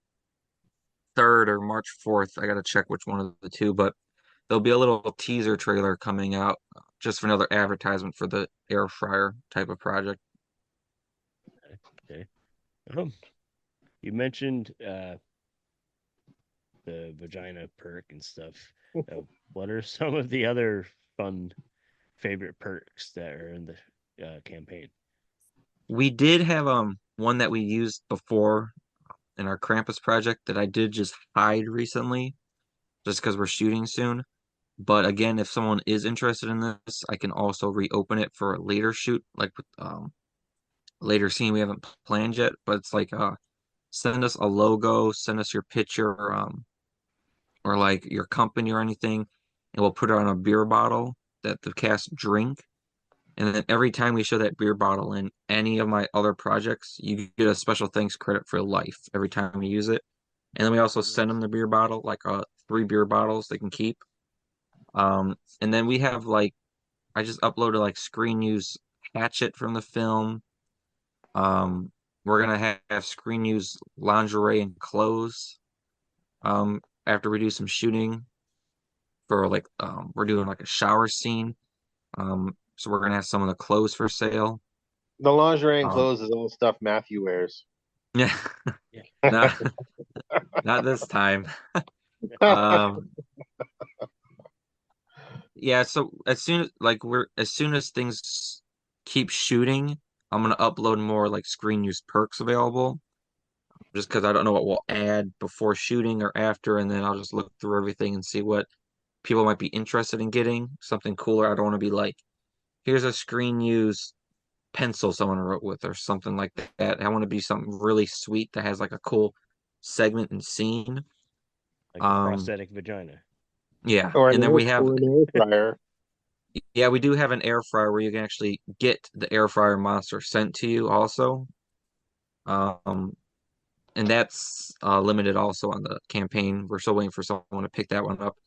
Speaker 7: 3rd or March 4th, I got to check which one of the two, but there'll be a little teaser trailer coming out just for another advertisement for the air fryer type of project.
Speaker 3: Okay. Um, you mentioned the vagina perk and stuff. What are some of the other fun favorite perks that are in the campaign?
Speaker 7: We did have one that we used before in our Krampus project that I did just hide recently, just because we're shooting soon. But again, if someone is interested in this, I can also reopen it for a later shoot, like with later scene we haven't planned yet. But it's like send us a logo, send us your picture, or like your company or anything, and we'll put it on a beer bottle that the cast drink. And then every time we show that beer bottle in any of my other projects, you get a special thanks credit for life every time we use it. And then we also send them the beer bottle, like 3 beer bottles they can keep. And then we have like I just uploaded like screen use Hatchet from the film. Um, we're gonna have screen use lingerie and clothes. After we do some shooting for like we're doing like a shower scene. So we're gonna have some of the clothes for sale.
Speaker 6: The lingerie and
Speaker 7: Um,
Speaker 6: clothes is all stuff Matthew wears.
Speaker 7: yeah,
Speaker 3: Yeah.
Speaker 7: not not this time. Um, yeah. So as soon as things keep shooting, I'm gonna upload more like screen use perks available. Just because I don't know what we'll add before shooting or after, and then I'll just look through everything and see what people might be interested in getting. Something cooler. I don't want to be like, here's a screen use pencil someone wrote with or something like that. I want to be something really sweet that has like a cool segment and scene.
Speaker 3: Like the
Speaker 7: Um,
Speaker 3: prosthetic vagina.
Speaker 7: yeah,
Speaker 6: or
Speaker 7: and then we have
Speaker 6: or an air fryer.
Speaker 7: yeah, we do have an air fryer where you can actually get the air fryer monster sent to you also. Um, and that's limited also on the campaign. We're still waiting for someone to pick that one up.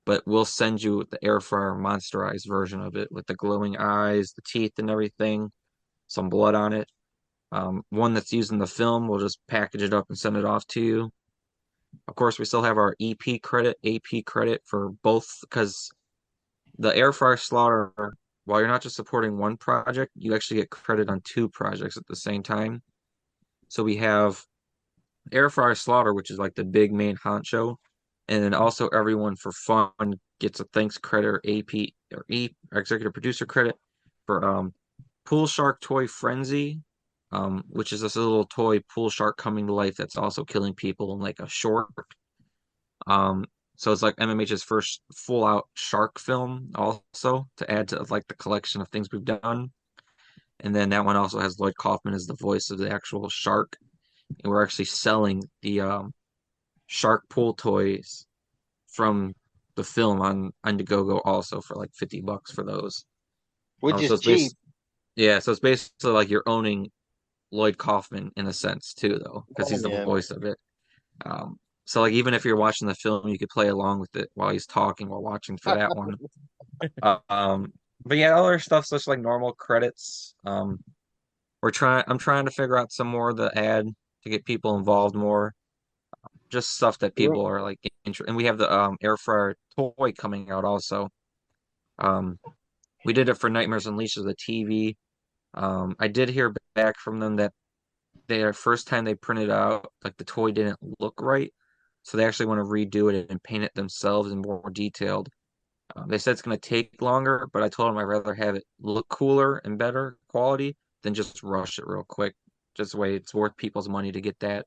Speaker 7: but we'll send you the air fryer monsterized version of it with the glowing eyes, the teeth, and everything, some blood on it. One that's used in the film, we'll just package it up and send it off to you. Of course, we still have our EP credit, AP credit for both, because the air fryer slaughter, while you're not just supporting one project, you actually get credit on two projects at the same time. So we have air fryer slaughter, which is like the big main honcho, and then also everyone for fun gets a thanks credit or AP or executive producer credit for Pool Shark Toy Frenzy, which is this little toy pool shark coming to life that's also killing people in like a short. So it's like MMH's first full out shark film also to add to like the collection of things we've done. And then that one also has Lloyd Kaufman as the voice of the actual shark. And we're actually selling the shark pool toys from the film on Indiegogo also for like $50 for those.
Speaker 6: Which
Speaker 7: So
Speaker 6: is
Speaker 7: it's
Speaker 6: cheap.
Speaker 7: yeah, so it's basically like you're owning Lloyd Kaufman in a sense too, though, because
Speaker 6: Oh
Speaker 7: he's the
Speaker 6: man.
Speaker 7: voice of it. So like even if you're watching the film, you could play along with it while he's talking while watching for that one. But yeah, other stuff's just like normal credits. I'm trying to figure out some more of the ad to get people involved more. Just stuff that people are like interested. And we have the air fryer toy coming out also. Um, we did it for Nightmares Unleashed as a TV. I did hear back from them that their first time they printed it out, like the toy didn't look right. So they actually want to redo it and paint it themselves and more detailed. They said it's going to take longer, but I told them I'd rather have it look cooler and better quality than just rush it real quick. Just the way it's worth people's money to get that.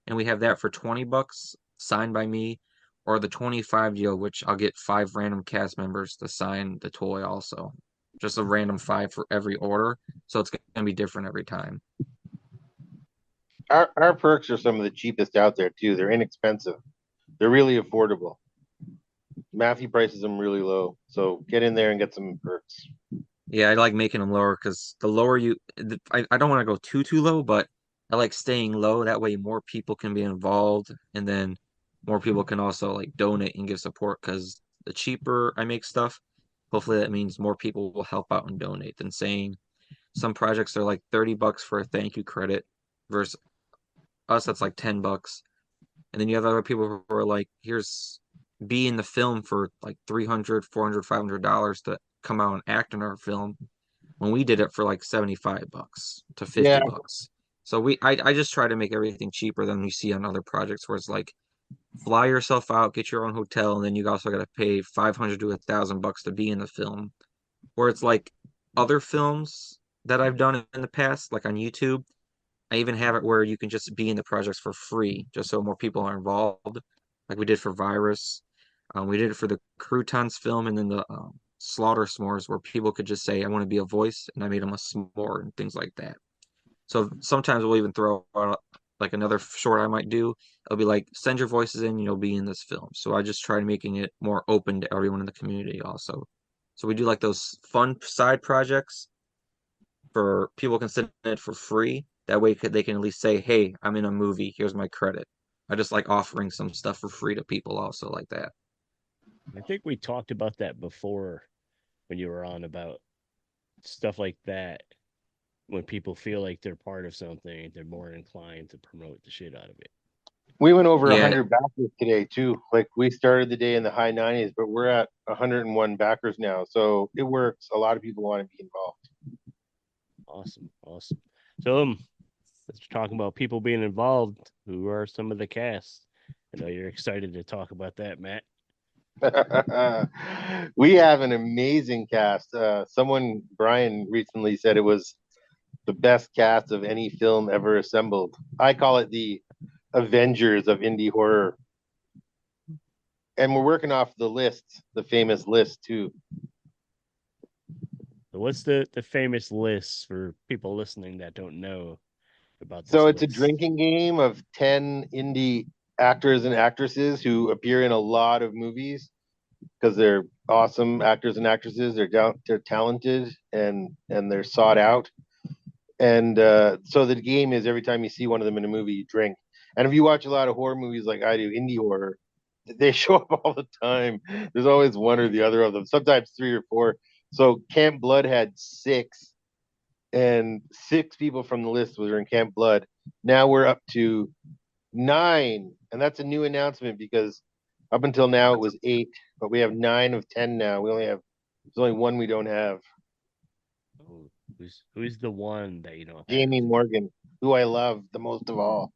Speaker 7: And we have that for $20 signed by me, or the 25 deal, which I'll get 5 random cast members to sign the toy also. Just a random 5 for every order. So it's going to be different every time.
Speaker 6: Our perks are some of the cheapest out there too. They're inexpensive. They're really affordable. Matthew prices them really low. So get in there and get some perks.
Speaker 7: Yeah, I like making them lower because the lower I don't want to go too low, but I like staying low. That way, more people can be involved, and then more people can also like donate and give support. Because the cheaper I make stuff, hopefully that means more people will help out and donate than saying some projects are like $30 for a thank you credit versus us that's like $10. And then you have other people who are like, here's be in the film for like 300, 400, $500 to come out and act in our film when we did it for like $75 to
Speaker 6: Yeah.
Speaker 7: $50. So I just try to make everything cheaper than you see on other projects where it's like fly yourself out, get your own hotel, and then you also got to pay 500 to $1,000 to be in the film. Where it's like other films that I've done in the past, like on YouTube, I even have it where you can just be in the projects for free, just so more people are involved, like we did for Virus. We did it for the Croutons film, and then the Slaughter S'mores, where people could just say, "I want to be a voice," and I made them a s'more and things like that. So sometimes we'll even throw out like another short I might do. It'll be like, "Send your voices in, and you'll be in this film." So I just try making it more open to everyone in the community, also. So we do like those fun side projects for people can sit in it for free. That way they can at least say, hey, I'm in a movie. Here's my credit. I just like offering some stuff for free to people also like that.
Speaker 3: I think we talked about that before when you were on about stuff like that. When people feel like they're part of something, they're more inclined to promote the shit out of it.
Speaker 6: We went over
Speaker 7: Yeah,
Speaker 6: 100 backers today too. Like we started the day in the high 90s, but we're at 101 backers now. So it works. A lot of people want to be involved.
Speaker 3: Awesome, awesome. So, let's talk about people being involved. Who are some of the cast? I know you're excited to talk about that, Matt.
Speaker 6: We have an amazing cast. Brian recently said it was the best cast of any film ever assembled. I call it the Avengers of indie horror. And we're working off the list, the famous list too.
Speaker 3: So what's the famous list for people listening that don't know about this
Speaker 6: So it's a
Speaker 3: list?
Speaker 6: drinking game of 10 indie actors and actresses who appear in a lot of movies because they're awesome actors and actresses. They're talented and they're sought out. And so the game is every time you see one of them in a movie, you drink. And if you watch a lot of horror movies like I do, indie horror, They show up all the time. There's always one or the other of them, sometimes three or four. So Camp Blood had six, and six people from the list were in Camp Blood. Now we're up to nine, and that's a new announcement because up until now it was eight, but we have 9 of 10 now. There's only one we don't have.
Speaker 3: Oh, who's the one that you don't have?
Speaker 6: Jamie Morgan, who I love the most of all.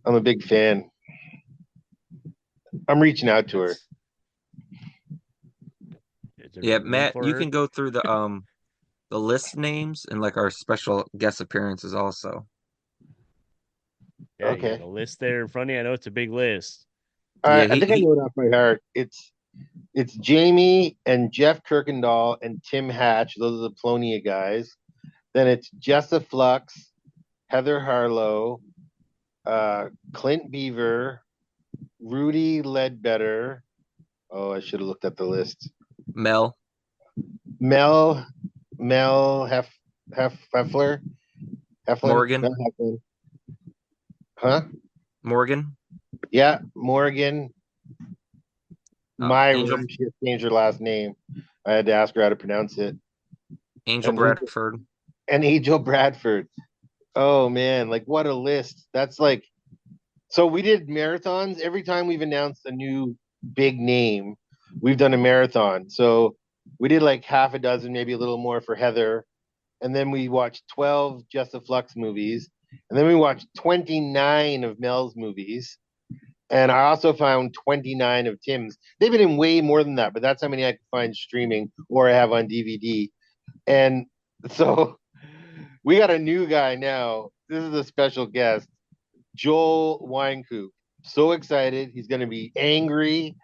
Speaker 6: I'm a big fan. I'm reaching out to her.
Speaker 7: Yeah, Matt, you can go through the list names and like our special guest appearances also.
Speaker 3: Yeah, you
Speaker 6: Okay.
Speaker 3: got a list there in front of you. I know it's a big list.
Speaker 7: Yeah,
Speaker 6: I think I know it off by heart. It's Jamie and Jeff Kirkendall and Tim Hatch. Those are the Polonia guys. Then it's Jessa Flux, Heather Harlow, Clint Beaver, Rudy Ledbetter. Oh, I should have looked at the list.
Speaker 7: Mel
Speaker 6: Heffler.
Speaker 7: Morgan.
Speaker 6: Mel Heflin. Huh?
Speaker 7: Morgan.
Speaker 6: Yeah, Morgan.
Speaker 7: Angel,
Speaker 6: Myra. She had changed her last name. I had to ask her how to pronounce it.
Speaker 7: Angel
Speaker 6: And
Speaker 7: Bradford.
Speaker 6: And Angel Bradford. Oh man, like what a list. That's like, so we did marathons. Every time we've announced a new big name, we've done a marathon. So we did like half a dozen, maybe a little more for Heather. And then we watched 12 Just a Flux movies. And then we watched 29 of Mel's movies. And I also found 29 of Tim's. They've been in way more than that, but that's how many I could find streaming or I have on DVD. And so we got a new guy now. This is a special guest, Joel Winecoop. So excited. He's going to be angry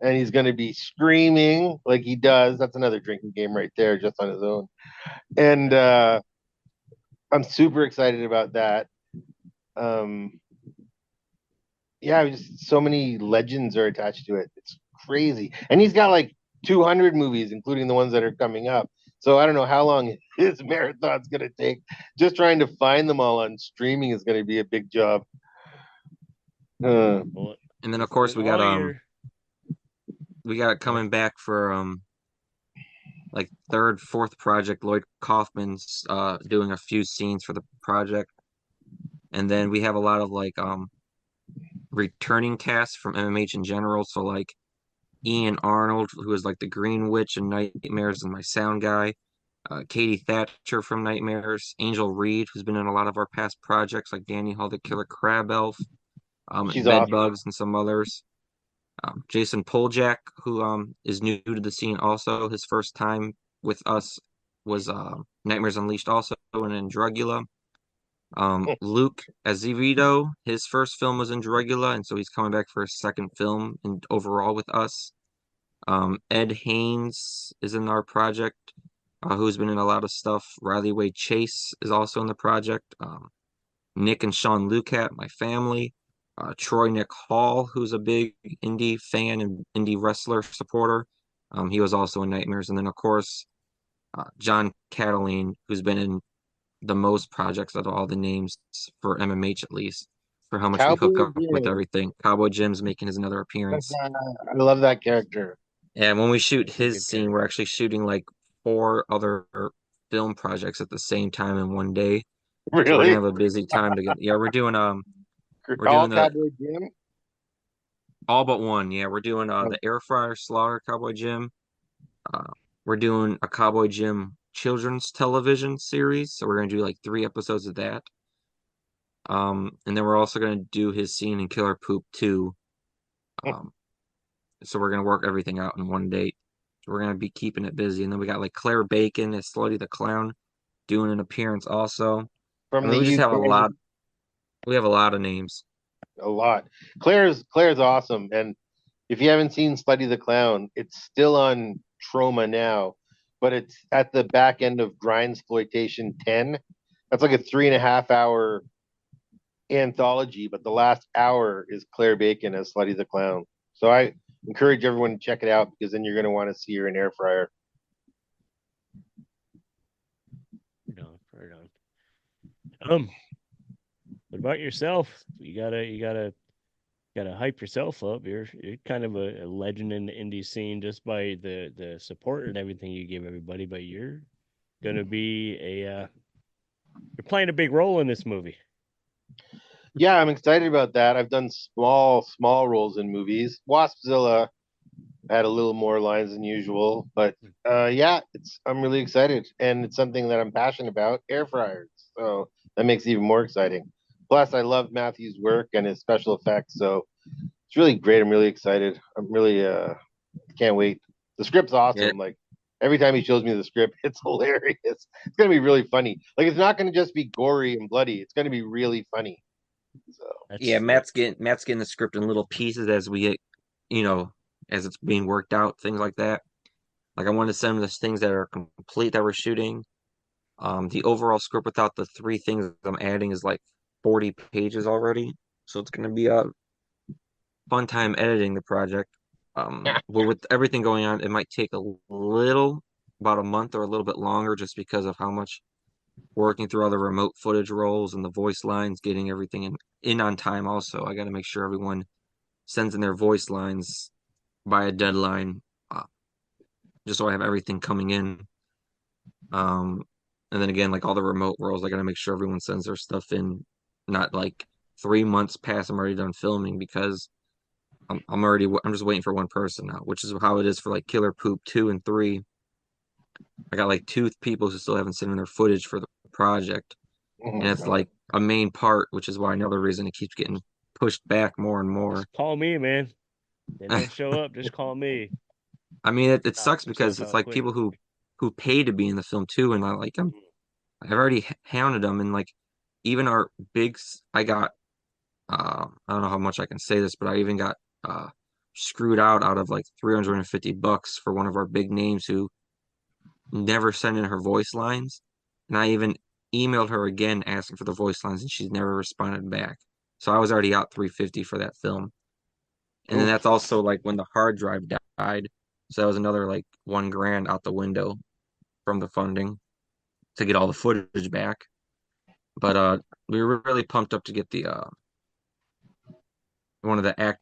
Speaker 6: and he's going to be screaming like he does. That's another drinking game right there, just on his own. And I'm super excited about that. Yeah, just so many legends are attached to it. It's crazy. And he's got like 200 movies, including the ones that are coming up. So I don't know how long his marathon's going to take. Just trying to find them all on streaming is going to be a big job.
Speaker 7: And then of course we got coming back for like third, fourth project. Lloyd Kaufman's doing a few scenes for the project, and then we have a lot of like returning casts from MMH in general. So like Ian Arnold, who is like the Green Witch and Nightmares, and my sound guy. Katie Thatcher from Nightmares, Angel Reed, who's been in a lot of our past projects, like Danny Hall, the Killer Crab Elf,
Speaker 6: She's
Speaker 7: Bedbugs,
Speaker 6: awesome.
Speaker 7: and some others. Jason Poljak, who is new to the scene also. His first time with us was Nightmares Unleashed also, and in Drugula. Luke Azevedo, his first film was in Drugula, and so he's coming back for his second film and overall with us. Ed Haynes is in our project, who's been in a lot of stuff. Riley Wade Chase is also in the project. Nick and Sean Lucat, my family. Troy Nick Hall, who's a big indie fan and indie wrestler supporter. He was also in Nightmares. And then, of course, John Cataline, who's been in the most projects out of all the names for MMH, at least, for how much we hook up with everything. Cowboy Jim's making his another appearance.
Speaker 6: I love that character.
Speaker 7: And when we shoot his scene, we're actually shooting like 4 other film projects at the same time in one day.
Speaker 6: Really?
Speaker 7: So we're gonna have a busy time to get. Yeah, we're doing
Speaker 6: all Cowboy Jim.
Speaker 7: All but one. Yeah, we're doing the Air Fryer Slaughter Cowboy Jim. We're doing a Cowboy Jim children's television series, so we're gonna do like 3 episodes of that. And then we're also gonna do his scene in Killer Poop 2. So we're gonna work everything out in one date. So we're gonna be keeping it busy. And then we got like Claire Bacon as Slutty the Clown doing an appearance also. We just have a lot. We have a lot of names.
Speaker 6: A lot. Claire's awesome. And if you haven't seen Slutty the Clown, it's still on Troma now, but it's at the back end of Grindsploitation 10. That's like a 3.5 hour anthology, but the last hour is Claire Bacon as Slutty the Clown. So I encourage everyone to check it out because then you're going to want to see her in Air Fryer.
Speaker 3: Right on. What about yourself? You got a Gotta hype yourself up. You're kind of a legend in the indie scene just by the support and everything you give everybody. But you're gonna be you're playing a big role in this movie.
Speaker 6: Yeah, I'm excited about that. I've done small roles in movies. Waspzilla had a little more lines than usual, but yeah, I'm really excited, and it's something that I'm passionate about. Air fryers, so that makes it even more exciting. Plus, I love Matthew's work and his special effects, so it's really great. I'm really excited. I'm really can't wait. The script's
Speaker 7: Yeah,
Speaker 6: awesome. Like every time he shows me the script, it's hilarious. It's gonna be really funny. Like it's not gonna just be gory and bloody. It's gonna be really funny. So
Speaker 7: yeah.
Speaker 3: That's that.
Speaker 7: Matt's getting the script in little pieces as we get, you know, as it's being worked out, things like that. Like I want to send him the things that are complete that we're shooting. The overall script without the three things I'm adding is like 40 pages already, so it's gonna be a fun time editing the project. But with everything going on, it might take a little, about a month or a little bit longer, just because of how much working through all the remote footage rolls and the voice lines, getting everything in on time. Also, I got to make sure everyone sends in their voice lines by a deadline, uh, just so I have everything coming in. Um, and then again, like all the remote roles, I got to make sure everyone sends their stuff in, not like 3 months past I'm already done filming, because I'm just waiting for one person now, which is how it is for like Killer Poop 2 and 3. I got like two people who still haven't sent in their footage for the project, and it's like a main part, which is why another reason it keeps getting pushed back more and more.
Speaker 3: Just call me, man. They don't show up. Just call me.
Speaker 7: I mean, it
Speaker 3: Knock
Speaker 7: sucks
Speaker 3: some
Speaker 7: because
Speaker 3: stuff
Speaker 7: it's
Speaker 3: out
Speaker 7: like
Speaker 3: quick.
Speaker 7: people who pay to be in the film too, and I've already hounded them, and like even our I got I don't know how much I can say this, but I even got uh screwed out of like $350 for one of our big names who never sent in her voice lines. And I even emailed her again asking for the voice lines, and she's never responded back. So I was already out 350 for that film. And then
Speaker 6: oof.
Speaker 7: that's also like when the hard drive died. So that was another like 1 grand out the window from the funding to get all the footage back. But we were really pumped up to get the one of the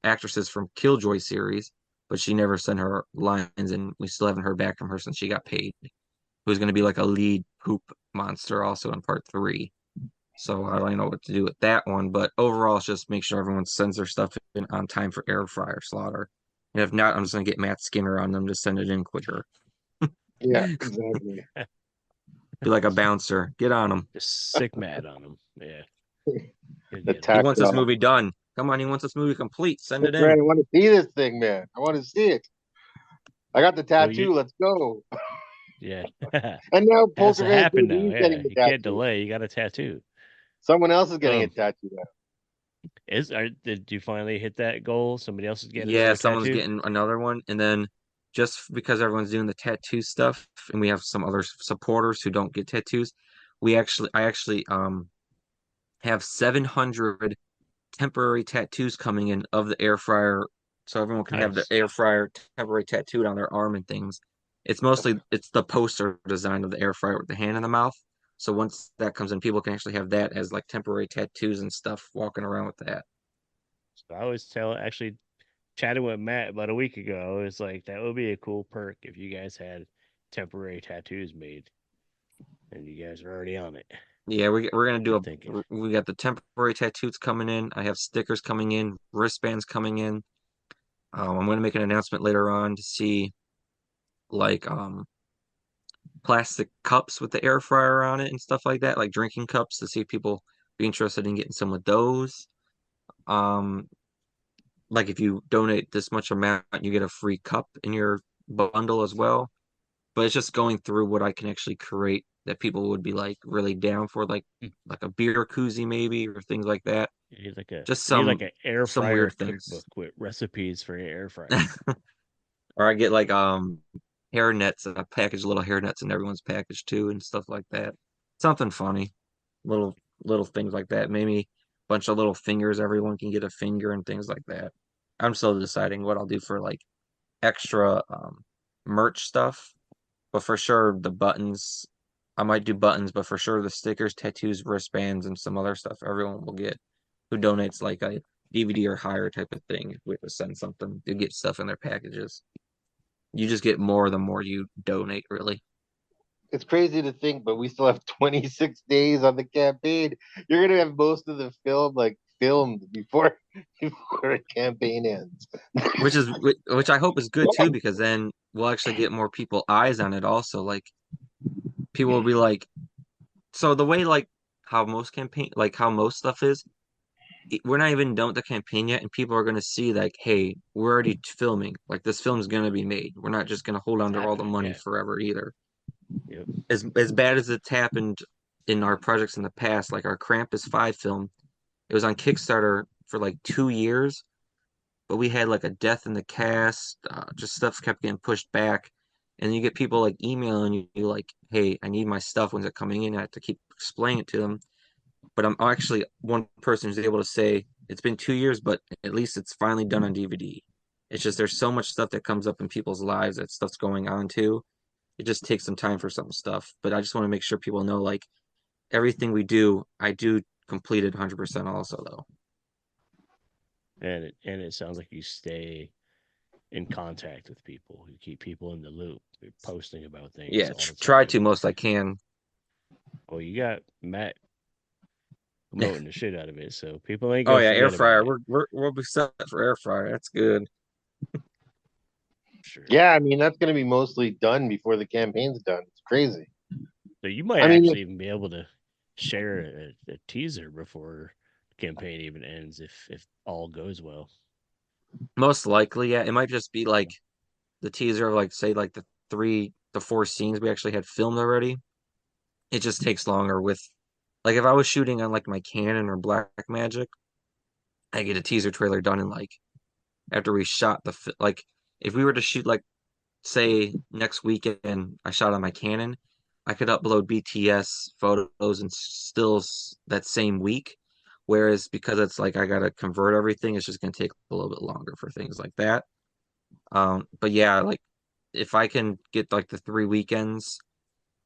Speaker 7: actresses from Killjoy series, but she never sent her lines, and we still haven't heard back from her since she got paid. Who's going to be like a lead poop monster also in part 3. So I don't know what to do with that one, but overall, it's just make sure everyone sends their stuff in on time for air fryer slaughter. And if not, I'm just gonna get Matt Skinner on them to send it in quicker.
Speaker 6: Yeah,
Speaker 7: Be
Speaker 6: exactly.
Speaker 7: like a bouncer. Get on him.
Speaker 3: Just sick mad on them. Yeah, you'll
Speaker 6: The
Speaker 3: get
Speaker 7: He
Speaker 3: him.
Speaker 6: tax
Speaker 7: wants this
Speaker 6: dog.
Speaker 7: movie done. Come on, he wants this movie complete. Send it
Speaker 6: That's right.
Speaker 7: in.
Speaker 6: I want to see this thing, man. I want to see it. I got the
Speaker 3: So you,
Speaker 6: tattoo. Let's go.
Speaker 3: yeah,
Speaker 6: And now
Speaker 3: has to
Speaker 6: Poltergeist
Speaker 3: happen now.
Speaker 6: Baby is getting
Speaker 3: Yeah,
Speaker 6: the
Speaker 3: you can't
Speaker 6: tattoo.
Speaker 3: delay. You got a tattoo.
Speaker 6: Someone else is getting a
Speaker 3: Um,
Speaker 6: tattoo now.
Speaker 3: did you finally hit that goal? Somebody else is getting
Speaker 7: Yeah,
Speaker 3: another
Speaker 7: someone's
Speaker 3: tattoo.
Speaker 7: getting another one, and then just because everyone's doing the tattoo stuff, and we have some other supporters who don't get tattoos, I actually have 700 temporary tattoos coming in of the air fryer, so everyone can have the
Speaker 3: Nice.
Speaker 7: air fryer temporary tattooed on their arm and things. It's the poster design of the air fryer with the hand in the mouth. So once that comes in, people can actually have that as like temporary tattoos and stuff, walking around with that.
Speaker 3: So I always tell actually chatting with Matt about a week ago. It's like that would be a cool perk if you guys had temporary tattoos made, and you guys are already on it.
Speaker 7: Yeah, we're gonna do
Speaker 3: Good thinking.
Speaker 7: we got the temporary tattoos coming in. I have stickers coming in, wristbands coming in. I'm gonna make an announcement later on to see like plastic cups with the air fryer on it and stuff like that, like drinking cups, to see if people be interested in getting some of those. Um, like if you donate this much amount, you get a free cup in your bundle as well. But it's just going through what I can actually create that people would be like really down for, like a beer koozie maybe, or things like that. Just
Speaker 3: You need like an air
Speaker 7: some
Speaker 3: fryer
Speaker 7: weird things.
Speaker 3: cookbook with recipes for your air fryer.
Speaker 7: Or I get like hair nets, and I package little hair nets in everyone's package too and stuff like that. Something funny. Little things like that. Maybe a bunch of little fingers, everyone can get a finger and things like that. I'm still deciding what I'll do for like extra merch stuff. But for sure the buttons, I might do buttons, but for sure the stickers, tattoos, wristbands, and some other stuff everyone will get who donates like DVD or higher type of thing. If we have to send something, you get stuff in their packages. You just get more the more you donate, really.
Speaker 6: It's crazy to think, but we still have 26 days on the campaign. You're gonna have most of the film filmed before before the campaign ends.
Speaker 7: Which I hope is good too, because then we'll actually get more people eyes on it also. Like people will be like, so the way like how most stuff is, we're not even done with the campaign yet, and people are gonna see like, hey, we're already filming. Like this film's gonna be made. We're not just gonna hold on
Speaker 3: It's
Speaker 7: to all the
Speaker 3: happening.
Speaker 7: money
Speaker 3: Yeah.
Speaker 7: forever either.
Speaker 3: Yep.
Speaker 7: As bad as it's happened in our projects in the past, like our Krampus 5 film, it was on Kickstarter for like 2 years, but we had like a death in the cast, just stuff kept getting pushed back. And you get people like emailing you like, hey, I need my stuff. When's it coming in? I have to keep explaining it to them. But I'm actually one person who's able to say it's been 2 years, but at least it's finally done on DVD. It's just there's so much stuff that comes up in people's lives that stuff's going on too. It just takes some time for some stuff. But I just want to make sure people know like everything we do, I do complete it 100% also though.
Speaker 3: And it sounds like you stay in contact with people. You keep people in the loop. You're posting about things
Speaker 7: Yeah,
Speaker 3: all the
Speaker 7: try
Speaker 3: time.
Speaker 7: to most I can.
Speaker 3: Well, you got Matt promoting the shit out of it, so people ain't
Speaker 7: Oh
Speaker 3: gonna
Speaker 7: yeah, air
Speaker 3: forget about
Speaker 7: fryer.
Speaker 3: it.
Speaker 7: We'll be set for air fryer. That's good.
Speaker 3: Sure.
Speaker 6: Yeah, I mean that's gonna be mostly done before the campaign's done. It's crazy.
Speaker 3: So you might
Speaker 6: I mean,
Speaker 3: actually even be able to share a teaser before the campaign even ends if all goes well.
Speaker 7: Most likely, yeah. It might just be like the teaser of like say like the 4 scenes we actually had filmed already. It just takes longer with like if I was shooting on like my Canon or Black Magic, I get a teaser trailer done in like after we shot like if we were to shoot like say next weekend I shot on my Canon, I could upload BTS photos and stills that same week. Whereas because it's like I gotta convert everything, it's just gonna take a little bit longer for things like that. But yeah, like if I can get like the 3 weekends,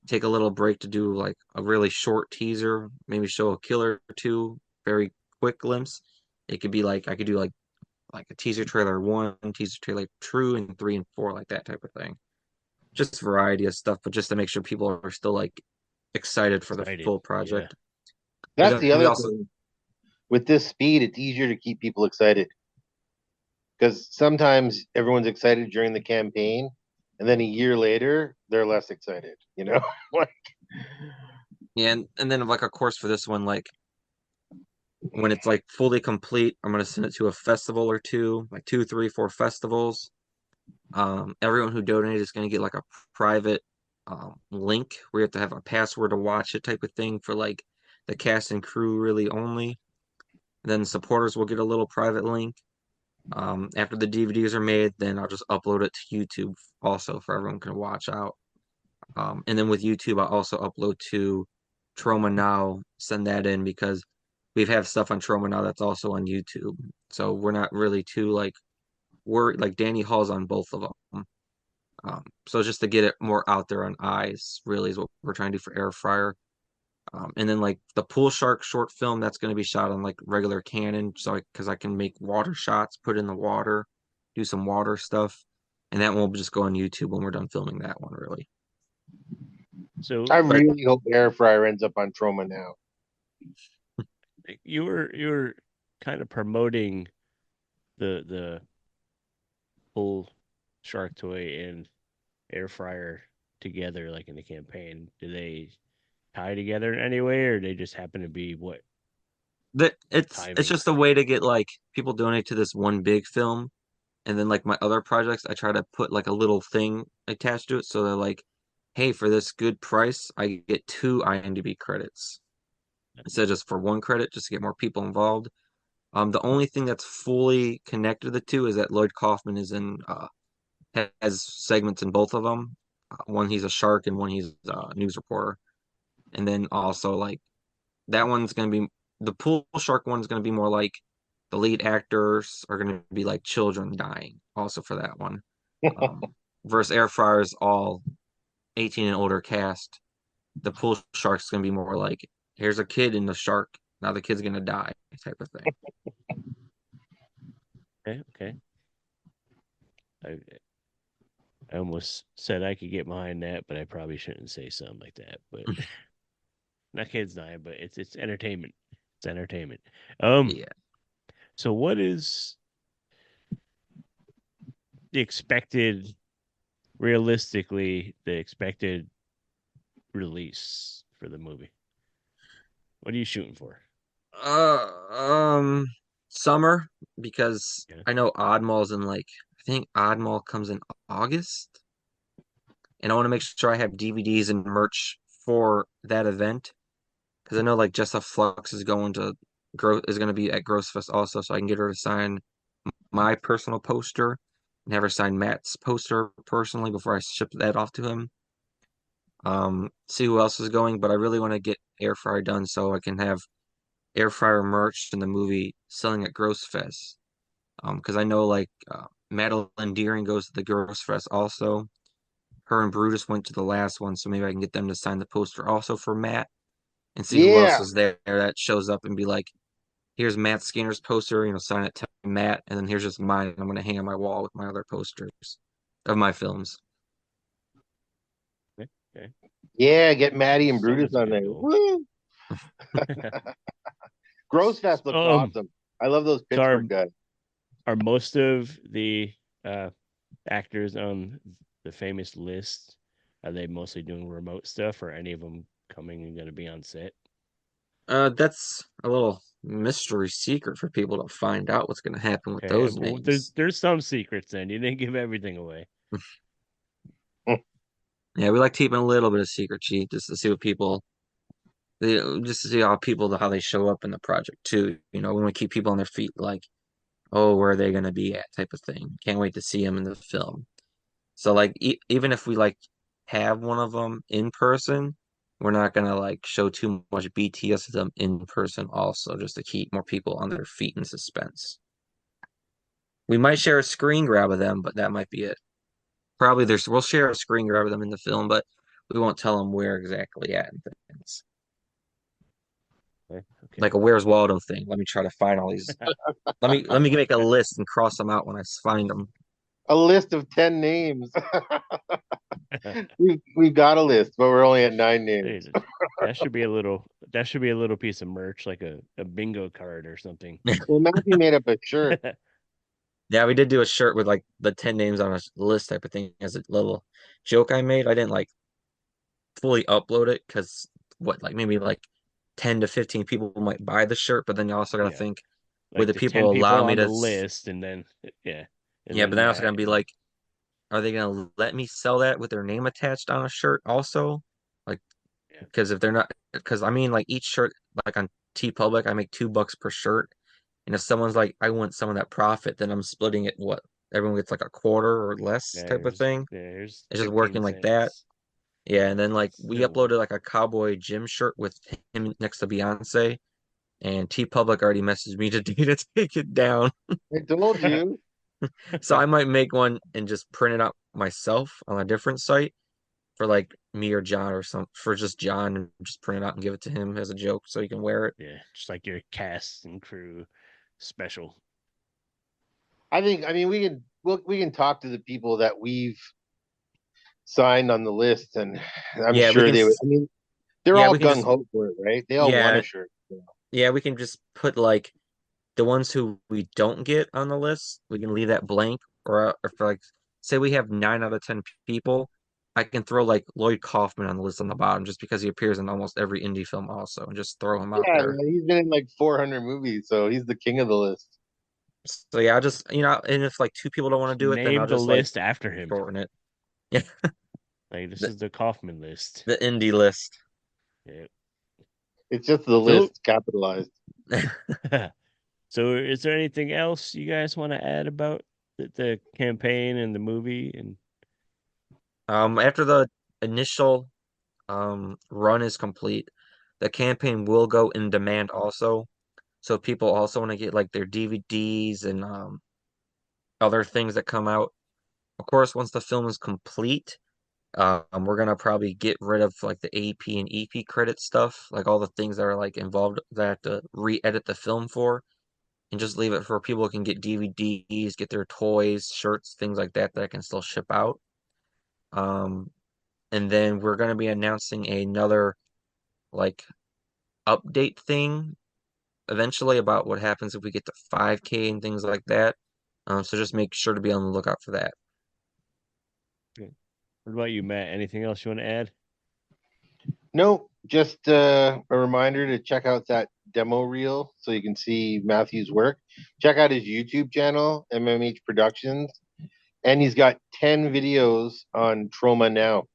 Speaker 7: take a little break to do like a really short teaser, maybe show a killer or two, very quick glimpse. It could be like I could do like a teaser trailer 1, teaser trailer 2, and 3 and 4, like that type of thing. Just variety of stuff, but just to make sure people are still like excited for the
Speaker 3: Excited.
Speaker 7: full
Speaker 3: Yeah.
Speaker 7: project. But
Speaker 6: that's
Speaker 7: then
Speaker 6: the
Speaker 7: we
Speaker 6: other
Speaker 7: also
Speaker 6: thing. With this speed, it's easier to keep people excited because sometimes everyone's excited during the campaign, and then a year later they're less excited. You know, like
Speaker 7: yeah, and then like of course for this one, like when it's like fully complete, I'm gonna send it to a festival or two, like 2, 3, 4 festivals. Everyone who donated is gonna get like a private link where you have to have a password to watch it type of thing for like the cast and crew really only. And then supporters will get a little private link. After the DVDs are made, then I'll just upload it to YouTube also for everyone can watch out. And then with YouTube, I'll also upload to Trauma Now, send that in because we have stuff on Trauma Now that's also on YouTube. So we're not really too like we're like Danny Hall's on both of them. So just to get it more out there on eyes, really is what we're trying to do for Air Fryer. And then like the Pool Shark short film that's going to be shot on like regular Canon, so because I can make water shots, put in the water, do some water stuff, and that one will just go on YouTube when we're done filming that one, really.
Speaker 3: So
Speaker 6: I
Speaker 7: But
Speaker 6: really hope Air Fryer ends up on Troma now.
Speaker 3: you were kind of promoting the full shark toy and air fryer together like in the campaign. Do they tie together in any way or they just happen to be what
Speaker 7: that it's
Speaker 3: timing?
Speaker 7: just a way to get like people donate to this one big film, and then like my other projects, I try to put like a little thing attached to it, so they're like, hey, for this good price, I get 2 IMDb credits instead of just for 1 credit, just to get more people involved. The only thing that's fully connected to the two is that Lloyd Kaufman is in has segments in both of them. One he's a shark and one he's a news reporter. And then also like that one's gonna be the pool shark one's gonna be more like the lead actors are gonna be like children dying. Also for that one, versus Air Fryer's all 18 and older cast. The pool shark's gonna be more like here's a kid in the shark. Now the kid's gonna die type of thing.
Speaker 3: Okay, okay. I I almost said I could get behind that, but I probably shouldn't say something like that. But not kids dying, but it's entertainment. It's entertainment. Um.
Speaker 7: Yeah.
Speaker 3: So what is the expected, realistically, the expected release for the movie? What are you shooting for?
Speaker 7: Uh, um, Summer, because
Speaker 3: Yeah.
Speaker 7: I know Oddmall's in like, I think Oddmall comes in August, and I want to make sure I have DVDs and merch for that event because I know like Jessa Flux is going to is going to be at Gross Fest also, so I can get her to sign my personal poster and have her sign Matt's poster personally before I ship that off to him. See who else is going, but I really want to get Air Fryer done so I can have Air Fryer merch in the movie selling at Gross Fest. Because I know like Madeline Deering goes to the Gross Fest also. Her and Brutus went to the last one, so maybe I can get them to sign the poster also for Matt and see who else
Speaker 6: Yeah,
Speaker 7: is there that shows up and be like, here's Matt Skinner's poster, sign it to Matt, and then here's just mine. I'm gonna hang on my wall with my other posters of my films.
Speaker 3: Okay. Okay.
Speaker 6: yeah, get Maddie and
Speaker 3: So
Speaker 6: Brutus
Speaker 3: that's a
Speaker 6: on
Speaker 3: good
Speaker 6: there.
Speaker 3: goal.
Speaker 6: Woo! Gross Fest looks
Speaker 3: um.
Speaker 6: awesome. I love those
Speaker 3: So
Speaker 6: Pittsburgh guys.
Speaker 3: are most of the uh actors on the famous list, are they mostly doing remote stuff, or any of them coming and going to be on set?
Speaker 7: That's a little mystery secret for people to find out what's gonna happen with
Speaker 3: Okay,
Speaker 7: those
Speaker 3: well,
Speaker 7: names.
Speaker 3: there's some secrets. Then you didn't give everything away.
Speaker 7: Yeah, we like keeping a little bit of secret sheet just to see what people just to see how they show up in the project too. We want to keep people on their feet, like, oh, where are they going to be at, type of thing. Can't wait to see them in the film. So like, even if we like have one of them in person, we're not gonna like show too much BTS of them in person, also, just to keep more people on their feet in suspense. We might share a screen grab of them, but that might be it. Probably we'll share a screen grab of them in the film, but we won't tell them where exactly at and things.
Speaker 3: Okay, okay.
Speaker 7: Like a Where's Waldo thing. Let me try to find all these. Let me make a list and cross them out when I find them.
Speaker 6: A list of 10 names. We've got a list, but we're only at 9
Speaker 3: Hey,
Speaker 6: names.
Speaker 3: that should be a little. That should be a little piece of merch, like a bingo card or something.
Speaker 6: Well, Matthew made up a shirt.
Speaker 7: Yeah, we did do a shirt with like the 10 names on a list type of thing as a little joke I made. I didn't like fully upload it because like maybe like 10 to 15 people might buy the shirt, but then you also got to
Speaker 3: Yeah,
Speaker 7: think, would
Speaker 3: like
Speaker 7: the
Speaker 3: the 10
Speaker 7: people
Speaker 3: people
Speaker 7: allow me
Speaker 3: on the
Speaker 7: to?
Speaker 3: list, and then yeah, and
Speaker 7: Yeah, but
Speaker 3: then
Speaker 7: then I also
Speaker 3: Matt
Speaker 7: gonna be
Speaker 3: and
Speaker 7: like, are they gonna let me sell that with their name attached on a shirt also? Like,
Speaker 3: yeah,
Speaker 7: because if they're not, because I mean, like each shirt, like on T Public, I make $2 per shirt. And if someone's like, I want some of that profit, then I'm splitting it. What everyone gets like a quarter or less type of thing. It's just
Speaker 3: 15
Speaker 7: working like that.
Speaker 3: cents.
Speaker 7: Yeah. And then like we
Speaker 3: Still
Speaker 7: uploaded
Speaker 3: work.
Speaker 7: like a cowboy Jim shirt with him next to Beyonce. And T Public already messaged me today to take it down.
Speaker 6: I told you.
Speaker 7: So I might make one and just print it out myself on a different site for like me or John or some for just John and just print it out and give it to him as a joke so he can wear it.
Speaker 3: Yeah, just like your cast and crew special.
Speaker 6: I mean, we can talk to the people that we've signed on the list, and I'm
Speaker 7: Yeah, we
Speaker 6: sure
Speaker 7: can.
Speaker 6: they would. I mean, they're
Speaker 7: Yeah,
Speaker 6: all
Speaker 7: we can
Speaker 6: gung
Speaker 7: just.
Speaker 6: ho for it, right? They all want
Speaker 7: Yeah,
Speaker 6: a shirt.
Speaker 7: yeah, we can just put like the ones who we don't get on the list. We can leave that blank, or if like say we have 9 out of 10 people, I can throw like Lloyd Kaufman on the list on the bottom just because he appears in almost every indie film also, and just throw him out
Speaker 6: Yeah,
Speaker 7: there.
Speaker 6: man, he's been in like 400 movies, so he's the king of the list.
Speaker 7: So yeah, I just and if like 2 people don't want to do it, then
Speaker 3: Name
Speaker 7: I'll
Speaker 3: the
Speaker 7: just like
Speaker 3: list after him.
Speaker 7: shorten it. Yeah,
Speaker 3: Like this
Speaker 7: the,
Speaker 3: is the Kaufman list.
Speaker 7: the indie list.
Speaker 3: Yeah.
Speaker 6: It's just the
Speaker 3: So,
Speaker 6: list capitalized.
Speaker 3: so is there anything else you guys want to add about the campaign and the movie? And
Speaker 7: After the initial run is complete, the campaign will go in demand also. So people also want to get like their DVDs and other things that come out. Of course, once the film is complete, we're gonna probably get rid of like the AP and EP credit stuff, like all the things that are like involved that I have to re-edit the film for. and just leave it for people who can get DVDs, get their toys, shirts, things like that I can still ship out. And then we're going to be announcing another like update thing eventually about what happens if we get to 5K and things like that. So just make sure to be on the lookout for that.
Speaker 3: What about you, Matt? Anything else you want to add?
Speaker 6: No, just a reminder to check out that demo reel so you can see Matthew's work. Check out his YouTube channel, MMH Productions, and he's got 10 videos on Trauma Now.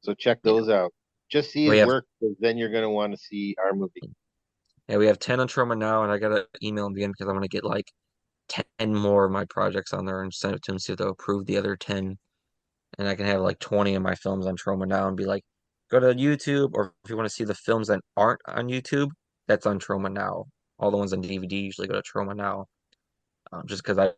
Speaker 6: So check those out. Just see his work, because then you're going to want to see our movie.
Speaker 7: Yeah, we have 10 on Trauma Now, and I got to email him again because I want to get like 10 more of my projects on there and send it to him, see if they'll approve the other 10. And I can have like 20 of my films on Trauma Now and be like, go to YouTube, or if you want to see the films that aren't on YouTube, that's on Trauma Now. All the ones on DVD usually go to Trauma Now. Just because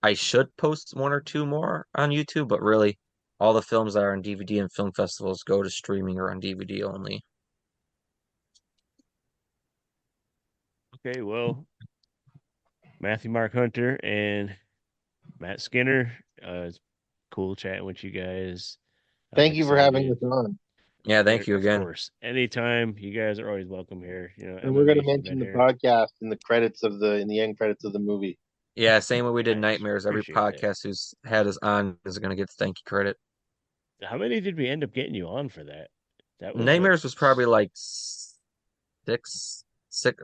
Speaker 7: I should post one or two more on YouTube, but really all the films that are on DVD and film festivals go to streaming or on DVD only.
Speaker 3: Okay, well, Matthew Mark Hunter and Matt Skinner. It's cool chatting with you guys.
Speaker 6: Thank you for having us on.
Speaker 7: Yeah, thank you again.
Speaker 3: Of course, anytime. You guys are always welcome here. You know,
Speaker 6: and we're going to mention the podcast in the credits of in the end credits of the movie.
Speaker 7: Yeah, same way we did Nightmares. Every
Speaker 3: Appreciate
Speaker 7: podcast who's had us on is going to get the thank you credit.
Speaker 3: How many did we end up getting you on for that? That was
Speaker 7: Nightmares was probably like six,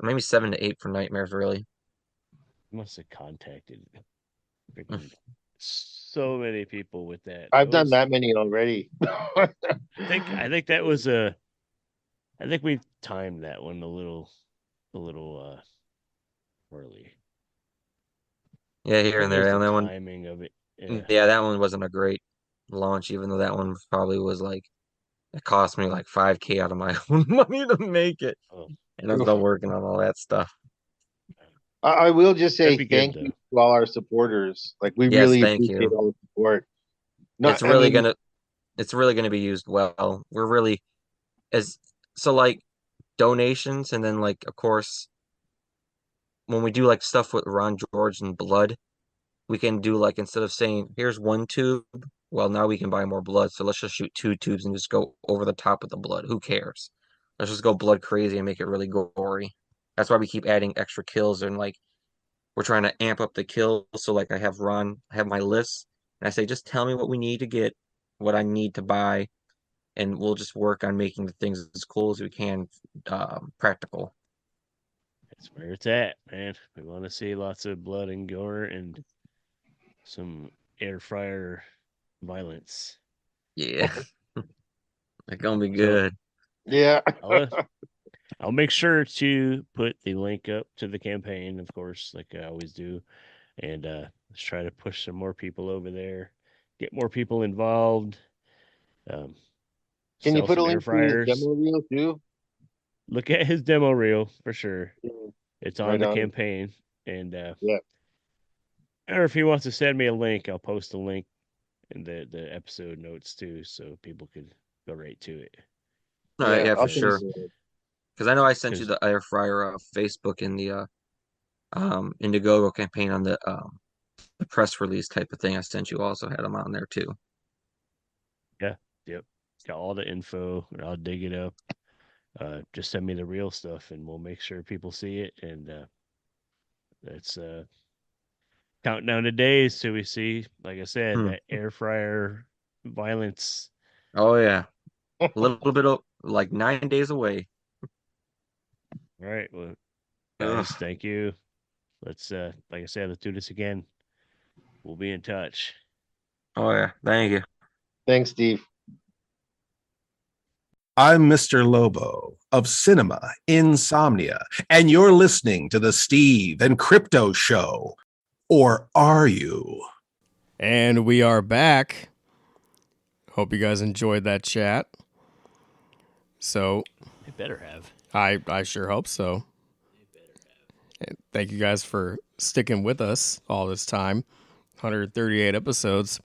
Speaker 7: maybe 7 to 8 for Nightmares. Really,
Speaker 3: must have contacted freaking so many people with that.
Speaker 6: I've done that many already.
Speaker 3: I think that was I think we timed that one a little early.
Speaker 7: Yeah, here and there. And that one,
Speaker 3: timing of it.
Speaker 7: Yeah, that one wasn't a great launch, even though that one probably was like, it cost me like 5K out of my own money to make it. And I'm still working on all that stuff.
Speaker 6: I will just say thank you to all our supporters. Like, we really appreciate all the support.
Speaker 7: It's really gonna be used well. We're really like donations, and then like, of course, when we do like stuff with Ron George and blood, we can do like, instead of saying here's one tube, well, now we can buy more blood. So let's just shoot 2 tubes and just go over the top of the blood. Who cares? Let's just go blood crazy and make it really gory. That's why we keep adding extra kills, and like, we're trying to amp up the kills. So like, I have my list, and I say, just tell me what we need to get, what I need to buy, and we'll just work on making the things as cool as we can, practical.
Speaker 3: That's where it's at, man. We want to see lots of blood and gore and some air fryer violence.
Speaker 7: Yeah. It's gonna be good.
Speaker 6: Yeah.
Speaker 3: I'll make sure to put the link up to the campaign, of course, like I always do. And let's try to push some more people over there, get more people involved.
Speaker 6: Can you put a link to his demo reel too?
Speaker 3: Look at his demo reel for sure. Yeah. It's on the campaign. And or if he wants to send me a link, I'll post a link in the episode notes too, so people could go right to it.
Speaker 7: All right, yeah, for sure. Because I know I sent you the air fryer Facebook in the Indiegogo campaign on the press release type of thing. I sent you, also had them on there too.
Speaker 3: Yeah, yep. Got all the info. I'll dig it up. Just send me the real stuff, and we'll make sure people see it. And it's counting down the days till we see, like I said, that air fryer violence.
Speaker 7: Oh yeah, a little bit of like 9 days away.
Speaker 3: All right, well, guys, thank you. Let's like I said, let's do this again. We'll be in touch.
Speaker 7: Oh yeah, thank you.
Speaker 6: Thanks, Steve.
Speaker 8: I'm Mr. Lobo of Cinema Insomnia, and you're listening to the Steve and Crypto Show. Or are you?
Speaker 4: And we are back. Hope you guys enjoyed that chat. So,
Speaker 3: they better have.
Speaker 4: I sure hope so. And thank you guys for sticking with us all this time. 138 episodes.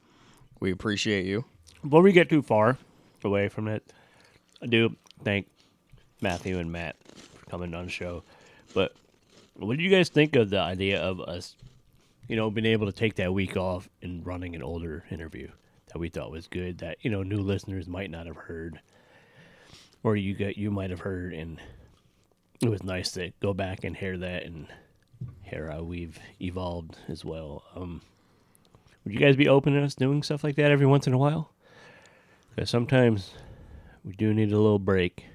Speaker 4: We appreciate you.
Speaker 3: Before we get too far away from it, I do thank Matthew and Matt for coming on the show. But What did you guys think of the idea of us, being able to take that week off and running an older interview that we thought was good, that, new listeners might not have heard, or you might have heard, and it was nice to go back and hear that and hear how we've evolved as well. Would you guys be open to us doing stuff like that every once in a while? Because sometimes we do need a little break.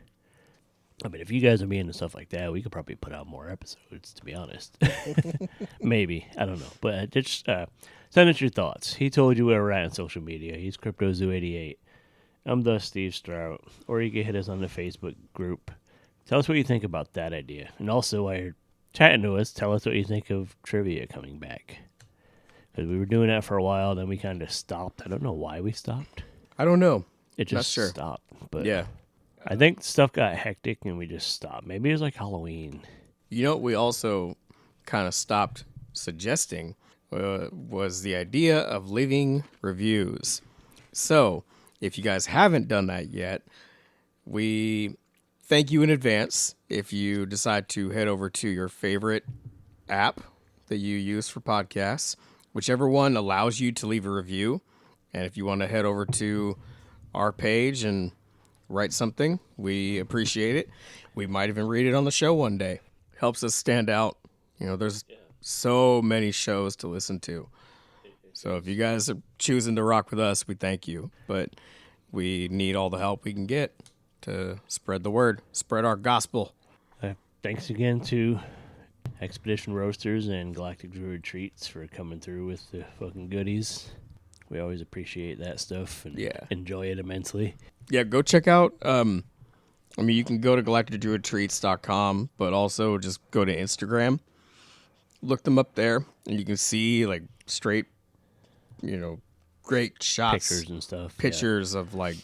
Speaker 3: I mean, if you guys are be into stuff like that, we could probably put out more episodes, to be honest. Maybe. I don't know. But just send us your thoughts. He told you where we're at on social media. He's CryptoZoo88. I'm the Steve Strout. Or you can hit us on the Facebook group. Tell us what you think about that idea. And also, while you're chatting to us, tell us what you think of trivia coming back. Because we were doing that for a while, then we kind of stopped. I don't know why we stopped.
Speaker 4: I don't know.
Speaker 3: It just
Speaker 4: Not sure.
Speaker 3: stopped. But
Speaker 4: Yeah.
Speaker 3: I think stuff got hectic and we just stopped. Maybe it was like Halloween.
Speaker 4: You know what we also kind of stopped suggesting was the idea of leaving reviews. So, if you guys haven't done that yet, we thank you in advance if you decide to head over to your favorite app that you use for podcasts, whichever one allows you to leave a review. And if you want to head over to our page and write something, we appreciate it. We might even read it on the show one day. Helps us stand out. There's so many shows to listen to. So if you guys are choosing to rock with us, we thank you. But we need all the help we can get to spread the word, spread our gospel.
Speaker 3: Thanks again to Expedition Roasters and Galactic Druid Treats for coming through with the fucking goodies. We always appreciate that stuff and enjoy it immensely.
Speaker 4: Yeah, go check out, you can go to galacticdruidtreats.com, but also just go to Instagram. Look them up there, and you can see, like, straight, great shots.
Speaker 3: Pictures and stuff.
Speaker 4: Pictures of, like,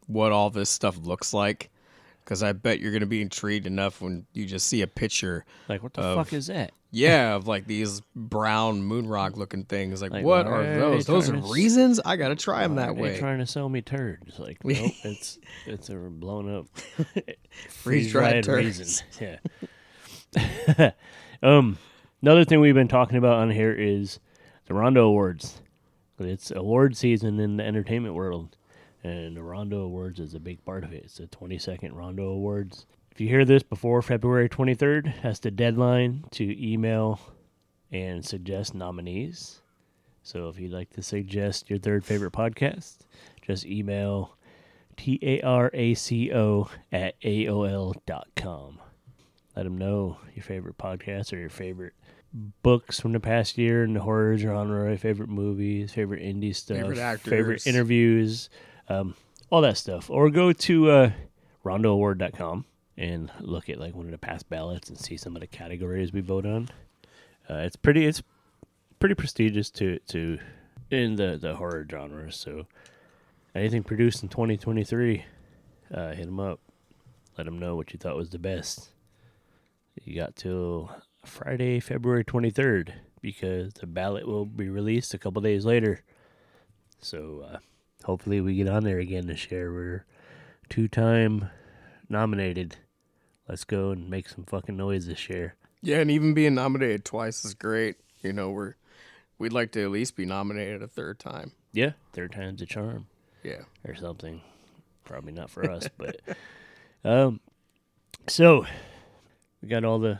Speaker 4: what all this stuff looks like. Because I bet you're going to be intrigued enough when you just see a picture.
Speaker 3: Like, what the fuck is that?
Speaker 4: Yeah, of like these brown moon rock looking things. Like what
Speaker 3: why
Speaker 4: are those? Those are reasons? I got to try them that way.
Speaker 3: They're trying to sell me turds. Like, nope, it's a blown up
Speaker 4: freeze-dried
Speaker 3: reason. Yeah. Another thing we've been talking about on here is the Rondo Awards. It's award season in the entertainment world, and the Rondo Awards is a big part of it. It's the 22nd Rondo Awards. If you hear this before February 23rd, that's the deadline to email and suggest nominees. So if you'd like to suggest your third favorite podcast, just email taraco@aol.com. Let them know your favorite podcast or your favorite books from the past year in the horror genre, favorite movies, favorite indie stuff,
Speaker 4: favorite actors,
Speaker 3: favorite interviews, all that stuff. Or go to rondoaward.com and look at like one of the past ballots and see some of the categories we vote on. It's pretty prestigious to in the horror genre. So anything produced in 2023, hit them up. Let them know what you thought was the best. You got till Friday, February 23rd, because the ballot will be released a couple days later. So hopefully we get on there again this year. We're 2-time nominated. Let's go and make some fucking noise this year.
Speaker 4: Yeah, and even being nominated twice is great. We'd like to at least be nominated a third time.
Speaker 3: Yeah, third time's a charm.
Speaker 4: Yeah.
Speaker 3: Or something. Probably not for us, but so we got all the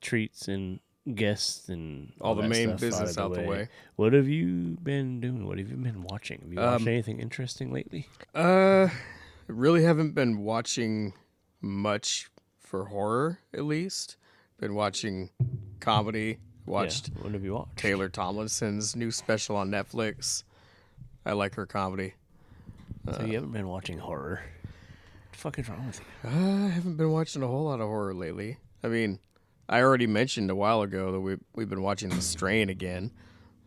Speaker 3: treats and guests and
Speaker 4: all the
Speaker 3: that
Speaker 4: main
Speaker 3: stuff
Speaker 4: business out the way.
Speaker 3: What have you been doing? What have you been watching? Have you watched anything interesting lately?
Speaker 4: Really haven't been watching much for horror, at least. Been watching comedy. Watched
Speaker 3: what have you watched?
Speaker 4: Taylor Tomlinson's new special on Netflix. I like her comedy.
Speaker 3: So you haven't been watching horror? What the fuck is wrong with you?
Speaker 4: I haven't been watching a whole lot of horror lately. I mean, I already mentioned a while ago that we've been watching The Strain again.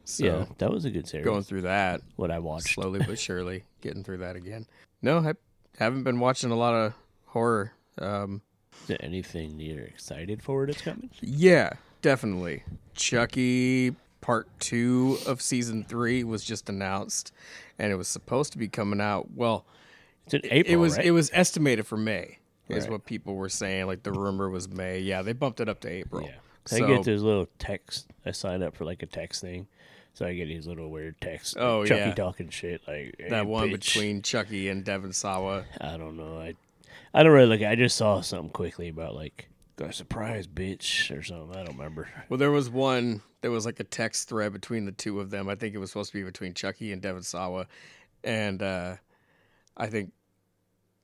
Speaker 4: So
Speaker 3: yeah, that was a good series.
Speaker 4: Going through that.
Speaker 3: What I watched.
Speaker 4: Slowly but surely, getting through that again. No, I haven't been watching a lot of horror.
Speaker 3: Is there anything you're excited for that's coming?
Speaker 4: Yeah, definitely. Chucky Part 2 of Season 3 was just announced, and it was supposed to be coming out. Well,
Speaker 3: it's in April, right?
Speaker 4: It was estimated for May, is
Speaker 3: right.
Speaker 4: what people were saying. Like, the rumor was May. Yeah, they bumped it up to April.
Speaker 3: Yeah. I get this little text. I signed up for like a text thing, so I get these little weird texts.
Speaker 4: Oh,
Speaker 3: Chucky
Speaker 4: yeah.
Speaker 3: talking shit like hey,
Speaker 4: that one
Speaker 3: bitch.
Speaker 4: between Chucky and Devon Sawa.
Speaker 3: I don't know. I don't really look. I just saw something quickly about like got a surprise, bitch, or something. I don't remember.
Speaker 4: Well, there was one. There was like a text thread between the two of them. I think it was supposed to be between Chucky and Devon Sawa, and I think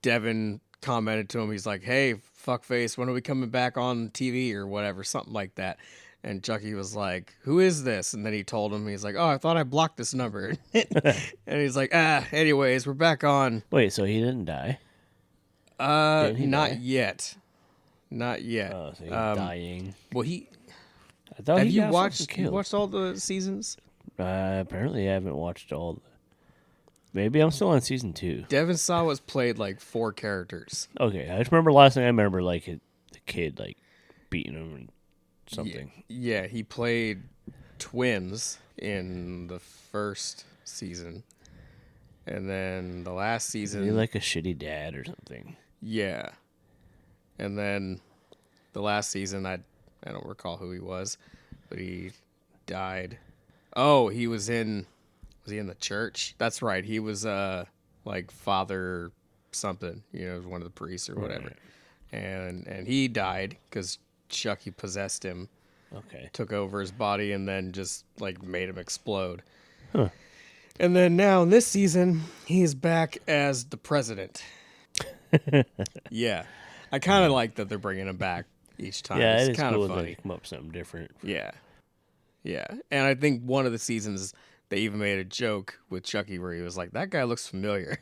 Speaker 4: Devon commented to him. He's like, "Hey, fuckface, when are we coming back on TV or whatever, something like that." And Chucky was like, "Who is this?" And then he told him, he's like, "Oh, I thought I blocked this number." And he's like, anyways, we're back on.
Speaker 3: Wait, so he didn't die? Didn't he
Speaker 4: Not
Speaker 3: die?
Speaker 4: yet. Not yet.
Speaker 3: Oh, so he's dying.
Speaker 4: Well,
Speaker 3: I thought
Speaker 4: have
Speaker 3: he
Speaker 4: you
Speaker 3: got
Speaker 4: watched
Speaker 3: fucking killed.
Speaker 4: all the seasons?
Speaker 3: Apparently, I haven't watched all. Maybe I'm still on season 2.
Speaker 4: Devon Sawa's played like 4 characters.
Speaker 3: Okay, I just remember last thing I remember like the kid like beating him and something.
Speaker 4: Yeah, he played twins in the first season, and then the last season,
Speaker 3: Is he like a shitty dad or something?
Speaker 4: yeah, and then the last season, I don't recall who he was, but he died. Oh, he was in. Was he in the church? That's right. He was like Father something, one of the priests or whatever.
Speaker 3: Right.
Speaker 4: And he died because Chucky possessed him,
Speaker 3: Okay.
Speaker 4: took over his body, and then just like made him explode.
Speaker 3: Huh.
Speaker 4: And then now in this season, he's back as the president. Yeah, I kind of like that they're bringing him back each time.
Speaker 3: Yeah,
Speaker 4: it's
Speaker 3: it is
Speaker 4: kind
Speaker 3: cool
Speaker 4: of
Speaker 3: that
Speaker 4: funny.
Speaker 3: they come up with something different.
Speaker 4: Yeah, and I think one of the seasons they even made a joke with Chucky where he was like, "That guy looks familiar."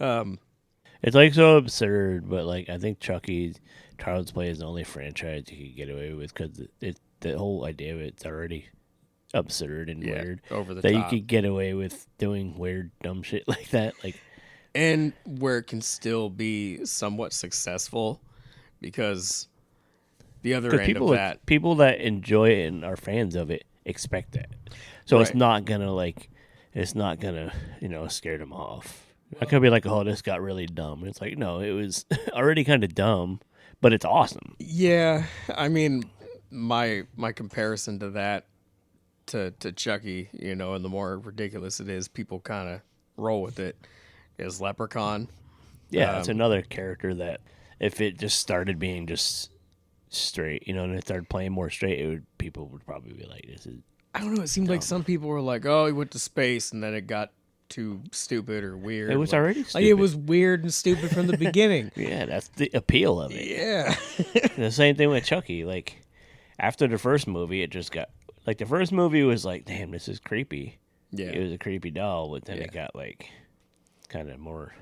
Speaker 3: It's like so absurd, but like I think Child's Play is the only franchise you could get away with because the whole idea of it's already absurd and weird.
Speaker 4: Over the
Speaker 3: that
Speaker 4: top.
Speaker 3: you could get away with doing weird, dumb shit like that. Like,
Speaker 4: And where it can still be somewhat successful because the other end of that.
Speaker 3: people that enjoy it and are fans of it expect that. So it's
Speaker 4: Right.
Speaker 3: not gonna scare them off. I could be like, oh, this got really dumb. It's like, no, it was already kind of dumb, but it's awesome.
Speaker 4: Yeah, I mean, my comparison to that to Chucky, and the more ridiculous it is, people kind of roll with it, is Leprechaun.
Speaker 3: Yeah, it's another character that if it just started being just straight, and it started playing more straight, people would probably be like, this is.
Speaker 4: I don't know. It seemed like some people were like, "Oh, he went to space," and then it got too stupid or weird.
Speaker 3: It was
Speaker 4: like,
Speaker 3: already
Speaker 4: Like, it
Speaker 3: stupid.
Speaker 4: was weird and stupid from the beginning.
Speaker 3: Yeah, that's the appeal of it.
Speaker 4: Yeah.
Speaker 3: The same thing with Chucky. Like, after the first movie, it just got like the first movie was like, damn, this is creepy.
Speaker 4: Yeah.
Speaker 3: It was a creepy doll, but then
Speaker 4: Yeah.
Speaker 3: it got like kind of more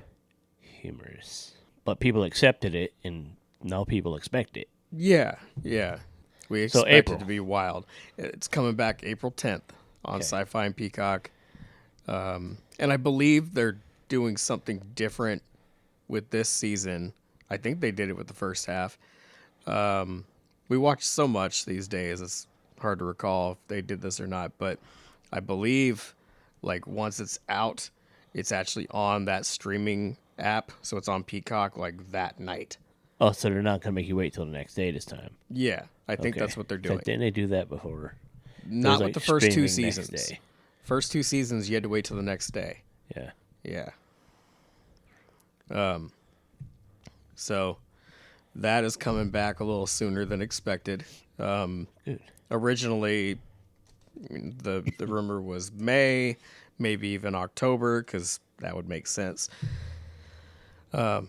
Speaker 3: humorous. But people accepted it, and now people expect it.
Speaker 4: Yeah. We
Speaker 3: So
Speaker 4: expect
Speaker 3: April.
Speaker 4: it to be wild. It's coming back April 10th on
Speaker 3: Okay.
Speaker 4: Sci-Fi and Peacock. And I believe they're doing something different with this season. I think they did it with the first half. We watch so much these days, it's hard to recall if they did this or not. But I believe, like, once it's out, it's actually on that streaming app. So it's on Peacock, like, that night.
Speaker 3: Oh, so they're not gonna make you wait till the next day this time.
Speaker 4: Yeah, I think
Speaker 3: Okay.
Speaker 4: that's what they're
Speaker 3: Like,
Speaker 4: doing.
Speaker 3: didn't they do that before?
Speaker 4: Not
Speaker 3: was,
Speaker 4: with
Speaker 3: like,
Speaker 4: the first two
Speaker 3: streaming next
Speaker 4: seasons.
Speaker 3: day.
Speaker 4: First 2 seasons, you had to wait till the next day.
Speaker 3: Yeah.
Speaker 4: Yeah. So that is coming back a little sooner than expected.
Speaker 3: Good.
Speaker 4: Originally, the rumor was May, maybe even October, because that would make sense. But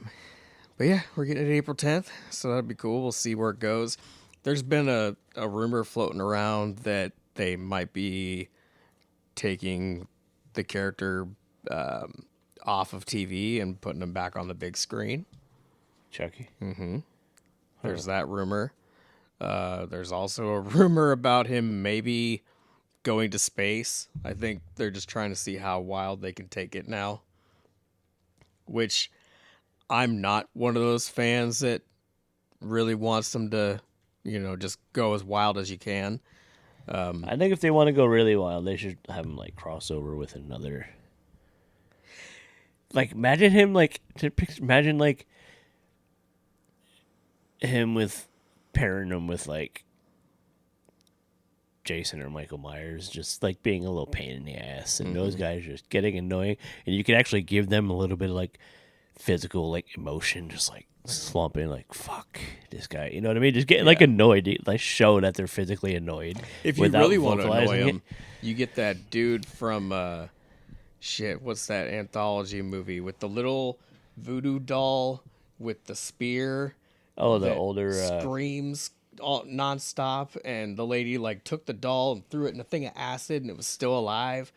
Speaker 4: yeah, we're getting it April 10th, so that'd be cool. We'll see where it goes. There's been a rumor floating around that they might be taking the character off of TV and putting him back on the big screen.
Speaker 3: Chucky.
Speaker 4: There's that rumor. There's also a rumor about him maybe going to space. I think they're just trying to see how wild they can take it now. Which I'm not one of those fans that really wants them to, just go as wild as you can.
Speaker 3: I think if they want to go really wild, they should have him like crossover with another. Like, imagine him imagine like him with pairing him with like Jason or Michael Myers just like being a little pain in the ass, and those guys just getting annoying, and you can actually give them a little bit of like physical like emotion, just like slumping, like fuck this guy, you know what I mean? Just getting like annoyed, like show that they're physically annoyed.
Speaker 4: If you really want to annoy him, you get that dude from what's that anthology movie with the little voodoo doll with the spear?
Speaker 3: Oh, the older
Speaker 4: screams all nonstop, and the lady like took the doll and threw it in a thing of acid, and it was still alive.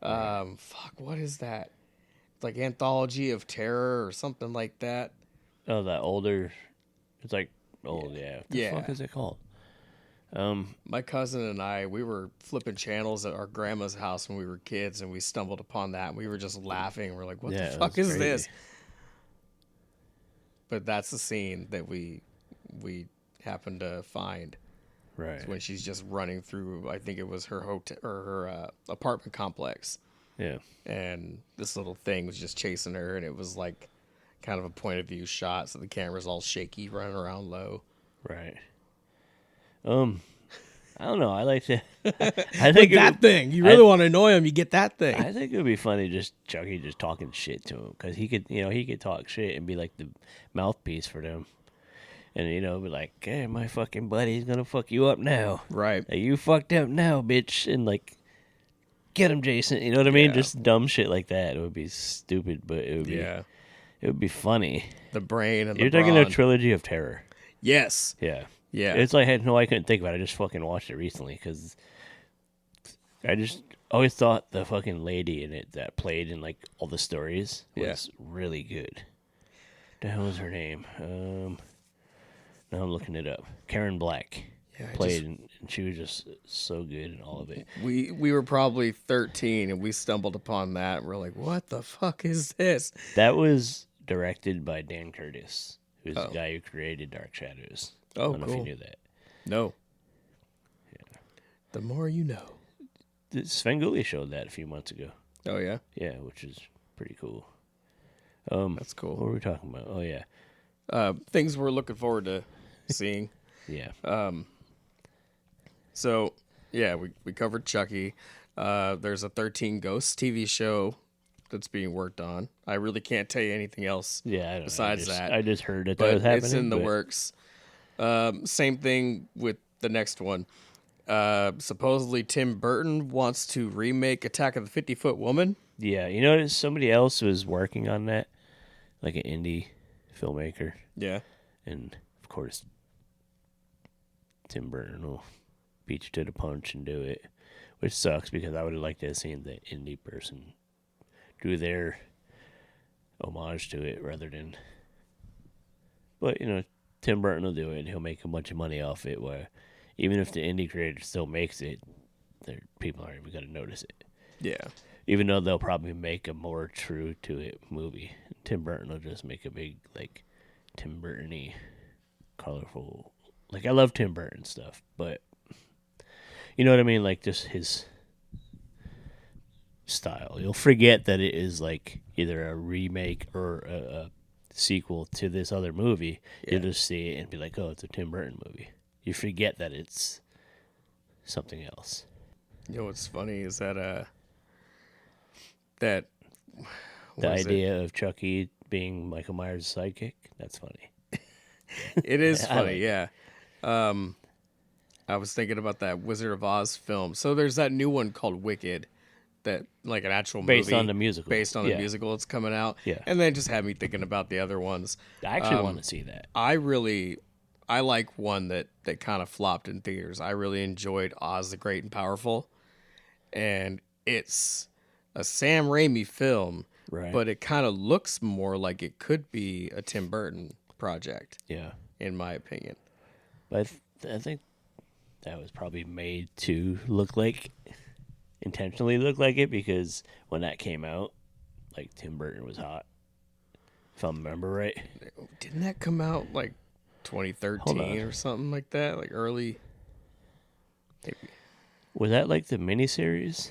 Speaker 4: Fuck, what is that? It's like Anthology of Terror or something like that.
Speaker 3: Oh, that older. It's like old, yeah. What the fuck is it called?
Speaker 4: My cousin and I, we were flipping channels at our grandma's house when we were kids, and we stumbled upon that. And we were just laughing. We're like, "What the fuck is this?" But that's the scene that we happened to find.
Speaker 3: Right.
Speaker 4: It's when she's just running through. I think it was her hotel or her apartment complex.
Speaker 3: Yeah.
Speaker 4: And this little thing was just chasing her, and it was like kind of a point of view shot, so the camera's all shaky, running around low.
Speaker 3: Right. I don't know. I like to. I think
Speaker 4: that thing. You really want to annoy him, you get that thing.
Speaker 3: I think it would be funny just Chucky just talking shit to him, because he could talk shit and be like the mouthpiece for them, and be like, "Hey, my fucking buddy's gonna fuck you up now,
Speaker 4: right?
Speaker 3: Hey, you fucked up now, bitch," and like, get him, Jason. You know what I mean? Just dumb shit like that. It would be stupid, but it would be. It would be funny.
Speaker 4: The brain and
Speaker 3: You're taking a trilogy of terror.
Speaker 4: Yes.
Speaker 3: Yeah.
Speaker 4: Yeah.
Speaker 3: It's like I couldn't think about it. I just fucking watched it recently because I just always thought the fucking lady in it that played in like all the stories was really good. The hell was her name? Now I'm looking it up. Karen Black played, and she was just so good in all of it.
Speaker 4: We were probably 13, and we stumbled upon that, and we're like, "What the fuck is this?"
Speaker 3: That was directed by Dan Curtis, who's the guy who created Dark Shadows. I don't know if you knew that.
Speaker 4: No. Yeah. The more you know.
Speaker 3: Svengoolie showed that a few months ago.
Speaker 4: Oh, yeah?
Speaker 3: Yeah, which is pretty cool.
Speaker 4: That's cool.
Speaker 3: What were we talking about? Oh, yeah.
Speaker 4: Things we're looking forward to seeing.
Speaker 3: Yeah.
Speaker 4: So, yeah, we covered Chucky. There's a 13 Ghosts TV show that's being worked on. I really can't tell you anything else besides that.
Speaker 3: I just heard that
Speaker 4: was
Speaker 3: happening.
Speaker 4: It's in the works. Same thing with the next one. Supposedly Tim Burton wants to remake Attack of the 50-Foot Woman.
Speaker 3: Yeah, somebody else was working on that, like an indie filmmaker.
Speaker 4: Yeah.
Speaker 3: And, of course, Tim Burton will beat you to the punch and do it, which sucks because I would have liked to have seen the indie person do their homage to it rather than... But, Tim Burton will do it, and he'll make a bunch of money off it, where even if the indie creator still makes it, people aren't even going to notice it.
Speaker 4: Yeah.
Speaker 3: Even though they'll probably make a more true-to-it movie. Tim Burton will just make a big, like, Tim Burton-y, colorful... Like, I love Tim Burton stuff, but... You know what I mean? Like, just his style. You'll forget that it is, like, either a remake or a sequel to this other movie. You'll just see it and be like, oh, it's a Tim Burton movie. You forget that it's something else.
Speaker 4: You know what's funny is that
Speaker 3: the idea of Chucky being Michael Myers' sidekick, that's funny.
Speaker 4: It is funny, yeah. I was thinking about that Wizard of Oz film. So there's that new one called Wicked, that like an actual movie
Speaker 3: based on the musical.
Speaker 4: Based on the musical that's coming out.
Speaker 3: Yeah.
Speaker 4: And then just had me thinking about the other ones.
Speaker 3: I actually want to see that.
Speaker 4: I like one that kind of flopped in theaters. I really enjoyed Oz the Great and Powerful. And it's a Sam Raimi film,
Speaker 3: right?
Speaker 4: But it kind of looks more like it could be a Tim Burton project.
Speaker 3: Yeah.
Speaker 4: In my opinion.
Speaker 3: But I think that was probably made to intentionally look like it, because when that came out, like, Tim Burton was hot, if I remember right.
Speaker 4: Didn't that come out like 2013 or something like that? Like early? Maybe.
Speaker 3: Was that like the miniseries?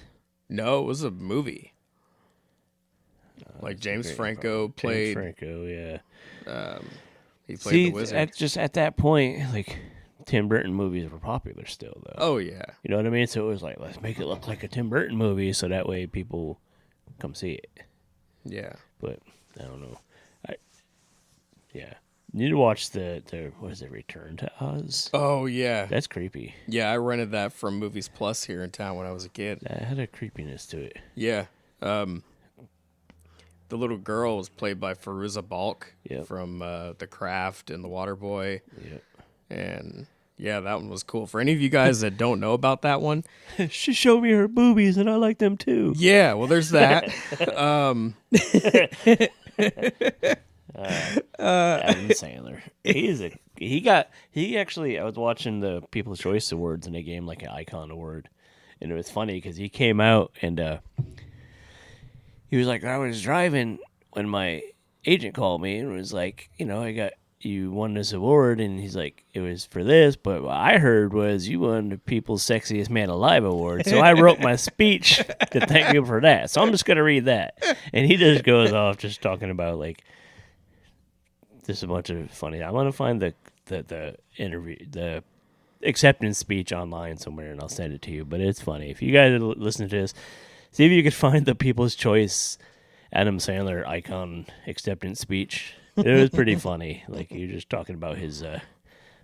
Speaker 4: No, it was a movie. Like James Franco played.
Speaker 3: James Franco, yeah.
Speaker 4: He played the wizard.
Speaker 3: At that point, like, Tim Burton movies were popular still, though.
Speaker 4: Oh yeah.
Speaker 3: You know what I mean? So it was like, let's make it look like a Tim Burton movie, so that way people come see it.
Speaker 4: Yeah.
Speaker 3: But I don't know. Yeah. You need to watch the what is it, Return to Oz?
Speaker 4: Oh yeah.
Speaker 3: That's creepy.
Speaker 4: Yeah, I rented that from Movies Plus here in town when I was a kid.
Speaker 3: That had a creepiness to it.
Speaker 4: Yeah. The little girl was played by Fairuza Balk from The Craft and The Waterboy.
Speaker 3: Yep.
Speaker 4: And yeah, that one was cool. For any of you guys that don't know about that one,
Speaker 3: she showed me her boobies and I like them too.
Speaker 4: Yeah, well, there's that.
Speaker 3: Adam Sandler. He actually, I was watching the People's Choice Awards and they gave him like an icon award. And it was funny because he came out and he was like, I was driving when my agent called me and was like, you won this award, and he's like, it was for this, but what I heard was you won the People's Sexiest Man Alive award, so I wrote my speech to thank you for that, so I'm just going to read that. And he just goes off just talking about, like, just a bunch of funny. I want to find the interview, the acceptance speech online somewhere, and I'll send it to you, but it's funny. If you guys listen to this, see if you could find the People's Choice Adam Sandler icon acceptance speech. It was pretty funny. Like, you're just talking about his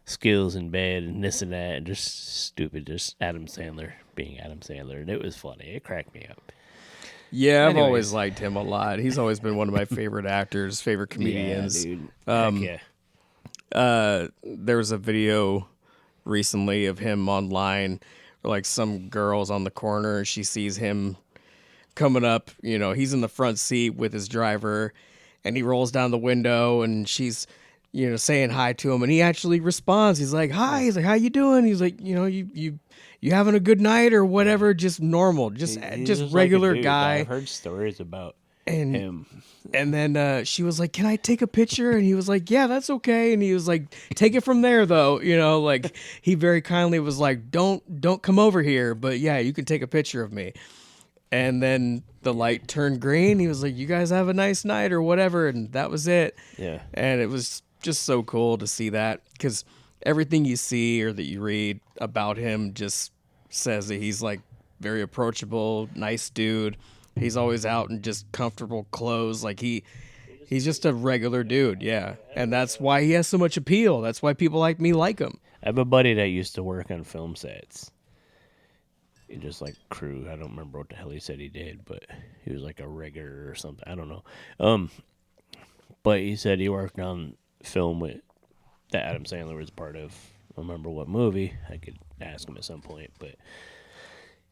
Speaker 3: skills in bed and this and that, and just stupid, just Adam Sandler being Adam Sandler. And it was funny. It cracked me up.
Speaker 4: Yeah, I've always liked him a lot. He's always been one of my favorite actors, favorite comedians.
Speaker 3: Yeah, dude.
Speaker 4: There was a video recently of him online where, like, some girl's on the corner and she sees him coming up. He's in the front seat with his driver, and he rolls down the window, and she's, saying hi to him, and he actually responds. He's like, "Hi." He's like, "How you doing?" He's like, you having a good night or whatever? Just normal, just regular
Speaker 3: like
Speaker 4: guy.
Speaker 3: I've heard stories about him.
Speaker 4: And then she was like, "Can I take a picture?" And he was like, "Yeah, that's okay." And he was like, "Take it from there, though." Like, he very kindly was like, "Don't come over here, but yeah, you can take a picture of me." And then the light turned green. He was like, "You guys have a nice night," or whatever. And that was it.
Speaker 3: Yeah.
Speaker 4: And it was just so cool to see that, because everything you see or that you read about him just says that he's, like, very approachable, nice dude. He's always out in just comfortable clothes. Like, he's just a regular dude. Yeah. And that's why he has so much appeal. That's why people like me like him.
Speaker 3: I have a buddy that used to work on film sets. He just like crew. I don't remember what the hell he said he did, but he was like a rigger or something. I don't know. But he said he worked on film that Adam Sandler was part of. I don't remember what movie. I could ask him at some point, but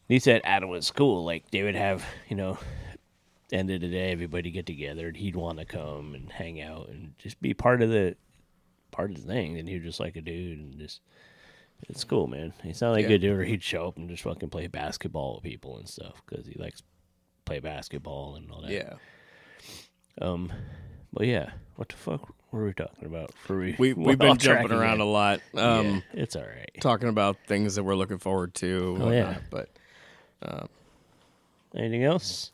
Speaker 3: he said Adam was cool. Like, they would have, end of the day, everybody get together, and he'd want to come and hang out and just be part of the thing. And he was just like a dude, and just. It's cool, man. He sounded like a good dude, or he'd show up and just fucking play basketball with people and stuff, because he likes to play basketball and all that.
Speaker 4: Yeah.
Speaker 3: But yeah, what the fuck were we talking about?
Speaker 4: We've been jumping around a lot.
Speaker 3: Yeah, it's all right.
Speaker 4: Talking about things that we're looking forward to.
Speaker 3: Oh, yeah.
Speaker 4: But
Speaker 3: anything else?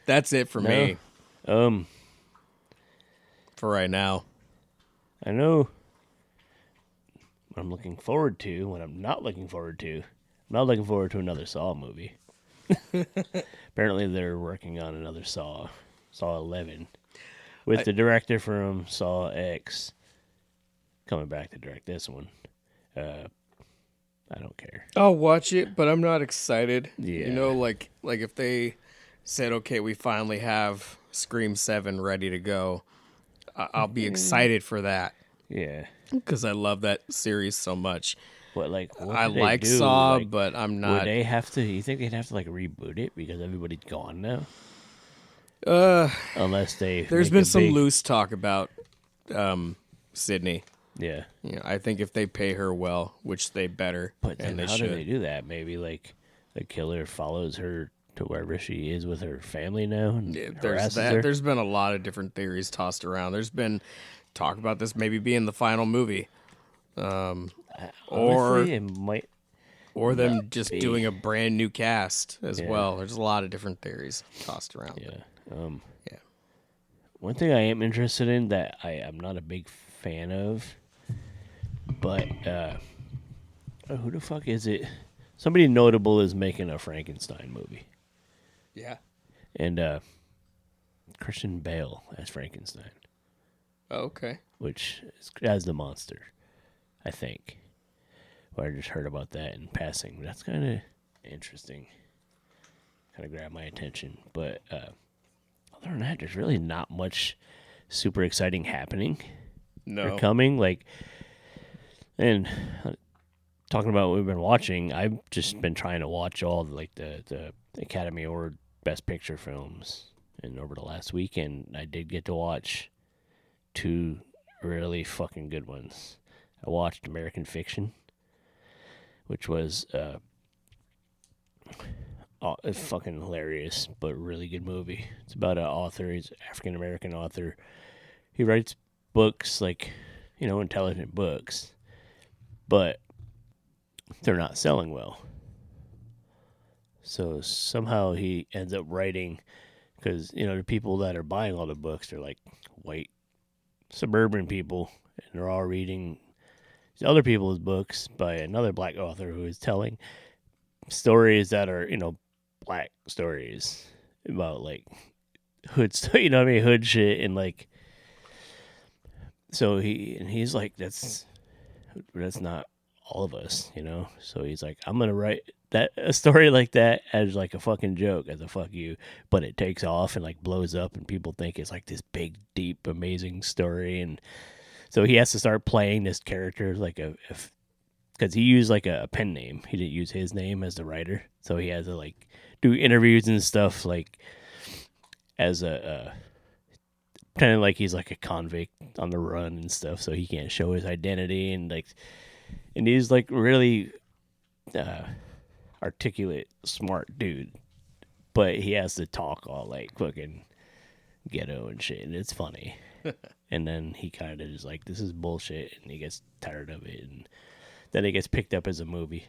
Speaker 4: That's it for me.
Speaker 3: For
Speaker 4: right now.
Speaker 3: I know. What I'm looking forward to, what I'm not looking forward to. I'm not looking forward to another Saw movie. Apparently they're working on another Saw 11, with the director from Saw X coming back to direct this one. I don't care.
Speaker 4: I'll watch it, but I'm not excited.
Speaker 3: Yeah.
Speaker 4: Like if they said, okay, we finally have Scream 7 ready to go, I'll be excited for that.
Speaker 3: Yeah.
Speaker 4: Because I love that series so much.
Speaker 3: What
Speaker 4: I like Saw, but I'm not.
Speaker 3: Would they have to? You think they'd have to reboot it because everybody's gone now? Unless they.
Speaker 4: There's been some loose talk about Sydney.
Speaker 3: Yeah.
Speaker 4: I think if they pay her well, which they better,
Speaker 3: but
Speaker 4: and they
Speaker 3: how
Speaker 4: should.
Speaker 3: do they do that? Maybe like the killer follows her to wherever she is with her family now. And
Speaker 4: there's that. Her? There's been a lot of different theories tossed around. There's been talk about this maybe being the final movie,
Speaker 3: Honestly, it might,
Speaker 4: or them just doing a brand new cast as well. There's a lot of different theories tossed around.
Speaker 3: Yeah. One thing I am interested in that I am not a big fan of, but who the fuck is it? Somebody notable is making a Frankenstein movie.
Speaker 4: Yeah.
Speaker 3: And Christian Bale as Frankenstein.
Speaker 4: Oh, okay.
Speaker 3: Which is as the monster, I think. Well, I just heard about that in passing. That's kind of interesting. Kind of grabbed my attention. But other than that, there's really not much super exciting happening or coming. Like, and talking about what we've been watching, I've just been trying to watch all the Academy Award Best Picture films. And over the last weekend, I did get to watch 2 really fucking good ones. I watched American Fiction, which was a fucking hilarious but really good movie. It's about an author. He's an African American author. He writes books, like, intelligent books, but they're not selling well. So somehow he ends up writing, because the people that are buying all the books are like white suburban people, and they're all reading other people's books by another black author who is telling stories that are black stories about like hood hood shit, and like, so he's like, that's not all of us, so he's like, I'm gonna write a story like that as like a fucking joke, as a fuck you, but it takes off and like blows up, and people think it's like this big, deep, amazing story. And so he has to start playing this character like because he used like a pen name. He didn't use his name as the writer, so he has to like do interviews and stuff like as a kind of like he's like a convict on the run and stuff, so he can't show his identity, and he's like really articulate, smart dude, but he has to talk all like fucking ghetto and shit, and it's funny. And then he kind of is like, this is bullshit, and he gets tired of it, and then it gets picked up as a movie.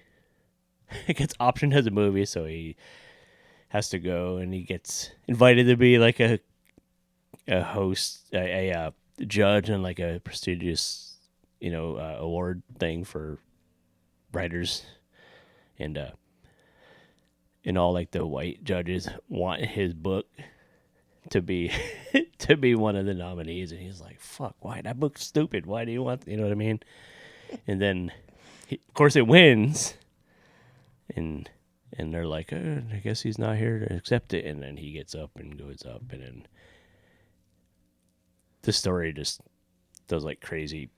Speaker 3: It gets optioned as a movie, so he has to go, and he gets invited to be like a host, a judge on like a prestigious award thing for writers, and all like the white judges want his book to be one of the nominees, and he's like, fuck, why, that book's stupid, why do you want, what I mean? And then of course it wins, and they're like, I guess he's not here to accept it, and then he gets up and goes up, and then the story just does like crazy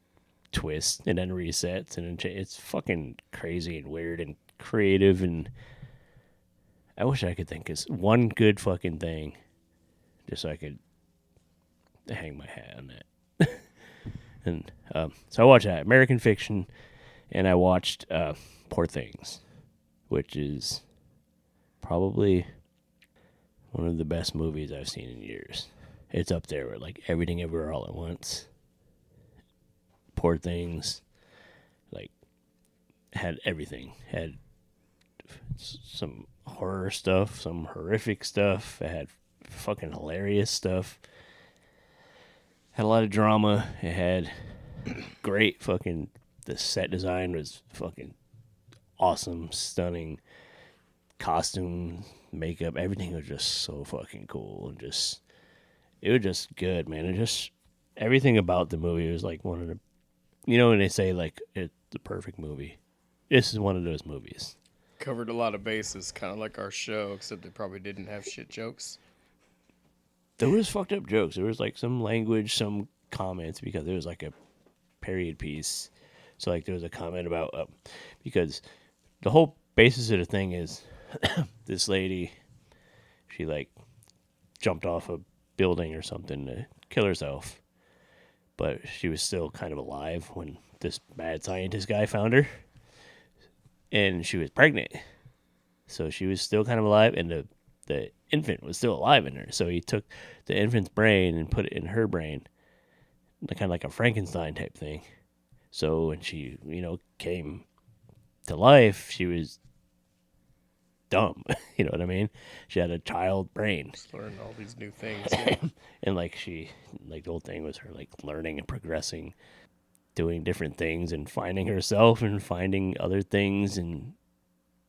Speaker 3: twists and then resets, and then it's fucking crazy and weird and creative, and I wish I could think of one good fucking thing just so I could hang my hat on that. And so I watched that, American Fiction, and I watched Poor Things, which is probably one of the best movies I've seen in years. It's up there with like Everything Everywhere All at Once. Poor Things, like, had everything. Had some horror stuff, some horrific stuff. It had fucking hilarious stuff. Had a lot of drama. It had great fucking, the set design was fucking awesome, stunning. Costume, makeup, everything was just so fucking cool, and just, it was just good, man. It just, everything about the movie was like one of the, when they say like it's the perfect movie, this is one of those movies.
Speaker 4: Covered a lot of bases, kind of like our show, except they probably didn't have shit jokes.
Speaker 3: There was fucked up jokes. There was like some language, some comments, because there was like a period piece. So like there was a comment about because the whole basis of the thing is this lady, she like jumped off a building or something to kill herself, but she was still kind of alive when this mad scientist guy found her, and she was pregnant, so she was still kind of alive, and the infant was still alive in her. So he took the infant's brain and put it in her brain, kind of like a Frankenstein type thing. So when she, came to life, she was dumb. You know what I mean? She had a child brain.
Speaker 4: Just learned all these new things. Yeah.
Speaker 3: And like the whole thing was her like learning and progressing. doing different things and finding herself and finding other things and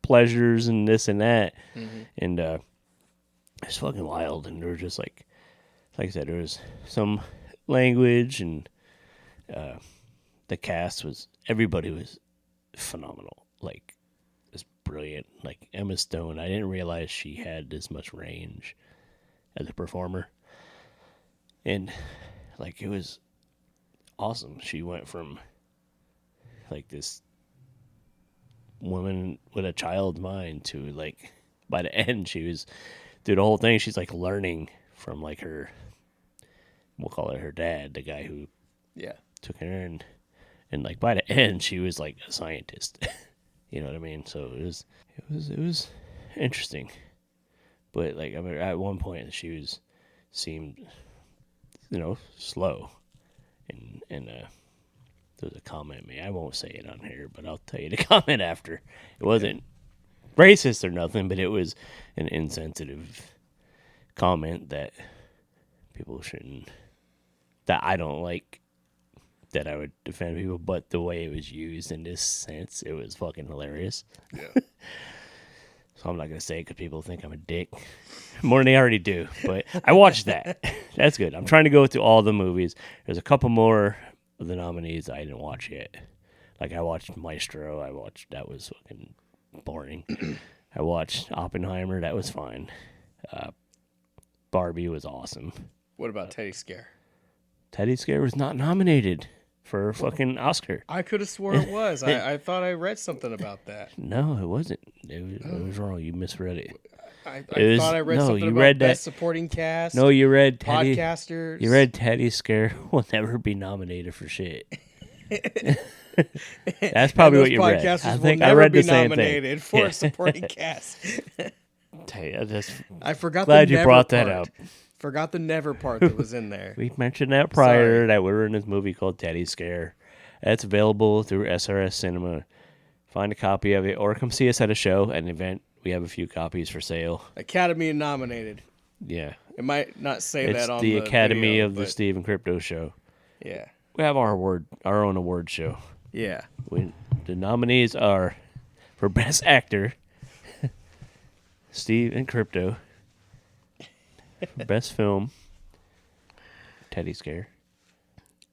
Speaker 3: pleasures and this and that. And it's fucking wild. And there was just like I said, there was some language, and the cast everybody was phenomenal. Like, it's brilliant. Like Emma Stone, I didn't realize she had this much range as a performer. And like, it was awesome. She went from like this woman with a child's mind to like, by the end, she was through the whole thing. She's like learning from like her, we'll call it her dad, the guy who took her in. And like by the end, she was like a scientist. You know what I mean? So it was interesting. But like, I mean, at one point she seemed, slow. And there was a comment made. I won't say it on here, but I'll tell you the comment after. It wasn't racist or nothing, but it was an insensitive comment that people shouldn't, that I don't like, that I would defend people, but the way it was used in this sense, it was fucking hilarious. Yeah. So I'm not going to say it because people think I'm a dick. More than they already do. But I watched that. That's good. I'm trying to go through all the movies. There's a couple more of the nominees I didn't watch yet. Like, I watched Maestro. That was fucking boring. I watched Oppenheimer. That was fine. Barbie was awesome.
Speaker 4: What about Teddy Scare?
Speaker 3: Teddy Scare was not nominated for a fucking Oscar.
Speaker 4: I could have sworn it was. I thought I read something about that.
Speaker 3: No, it wasn't. It was wrong. You misread it.
Speaker 4: I thought I read something about Best Supporting Cast.
Speaker 3: No, you read Teddy.
Speaker 4: Podcasters.
Speaker 3: You read Teddy Scare will never be nominated for shit. That's probably what you read. I think I read the same thing.
Speaker 4: Nominated for supporting cast.
Speaker 3: I
Speaker 4: forgot.
Speaker 3: Glad
Speaker 4: the
Speaker 3: you
Speaker 4: never
Speaker 3: brought that
Speaker 4: part.
Speaker 3: up.
Speaker 4: Forgot the never part that was in there.
Speaker 3: We mentioned that prior, that we were in this movie called Teddy Scare. It's available through SRS Cinema. Find a copy of it or come see us at a show, an event. We have a few copies for sale.
Speaker 4: Academy nominated.
Speaker 3: Yeah.
Speaker 4: It might not say
Speaker 3: it's
Speaker 4: that on the
Speaker 3: Academy
Speaker 4: video,
Speaker 3: of the Steve and Crypto Show.
Speaker 4: Yeah.
Speaker 3: We have our own award show.
Speaker 4: Yeah.
Speaker 3: The nominees are for Best Actor, Steve and Crypto. For Best Film, Teddy Scare.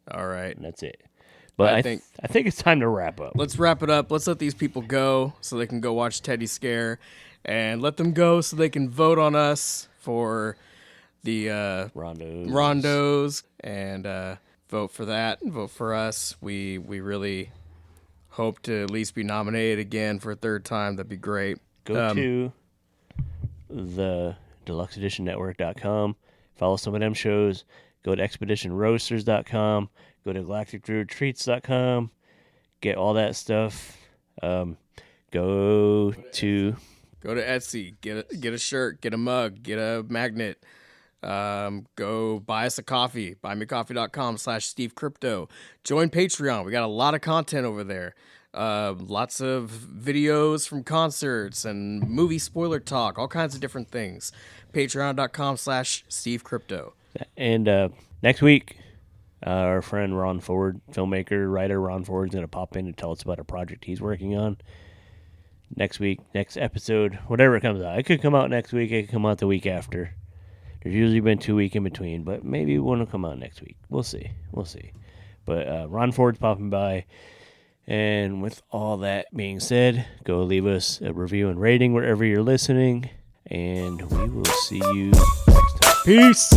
Speaker 4: All right.
Speaker 3: And that's it. But I think it's time to wrap up.
Speaker 4: Let's wrap it up. Let's let these people go so they can go watch Teddy Scare, and let them go so they can vote on us for the rondos and vote for that and vote for us. We really hope to at least be nominated again for a third time. That'd be great.
Speaker 3: Go to the deluxeeditionnetwork.com. Follow some of them shows. Go to expeditionroasters.com. Go to galacticdruidtreats.com. Get all that stuff. Go to
Speaker 4: Etsy. Get a shirt. Get a mug. Get a magnet. Go buy us a coffee. buymecoffee.com/SteveCrypto. Join Patreon. We got a lot of content over there. Lots of videos from concerts and movie spoiler talk, all kinds of different things. Patreon.com/SteveCrypto.
Speaker 3: And next week, our friend Ron Ford, filmmaker, writer Ron Ford, is going to pop in and tell us about a project he's working on. Next week, next episode, whatever it comes out. It could come out next week. It could come out the week after. There's usually been 2 weeks in between, but maybe one will come out next week. We'll see. But Ron Ford's popping by. And with all that being said, go leave us a review and rating wherever you're listening. And we will see you next time.
Speaker 4: Peace.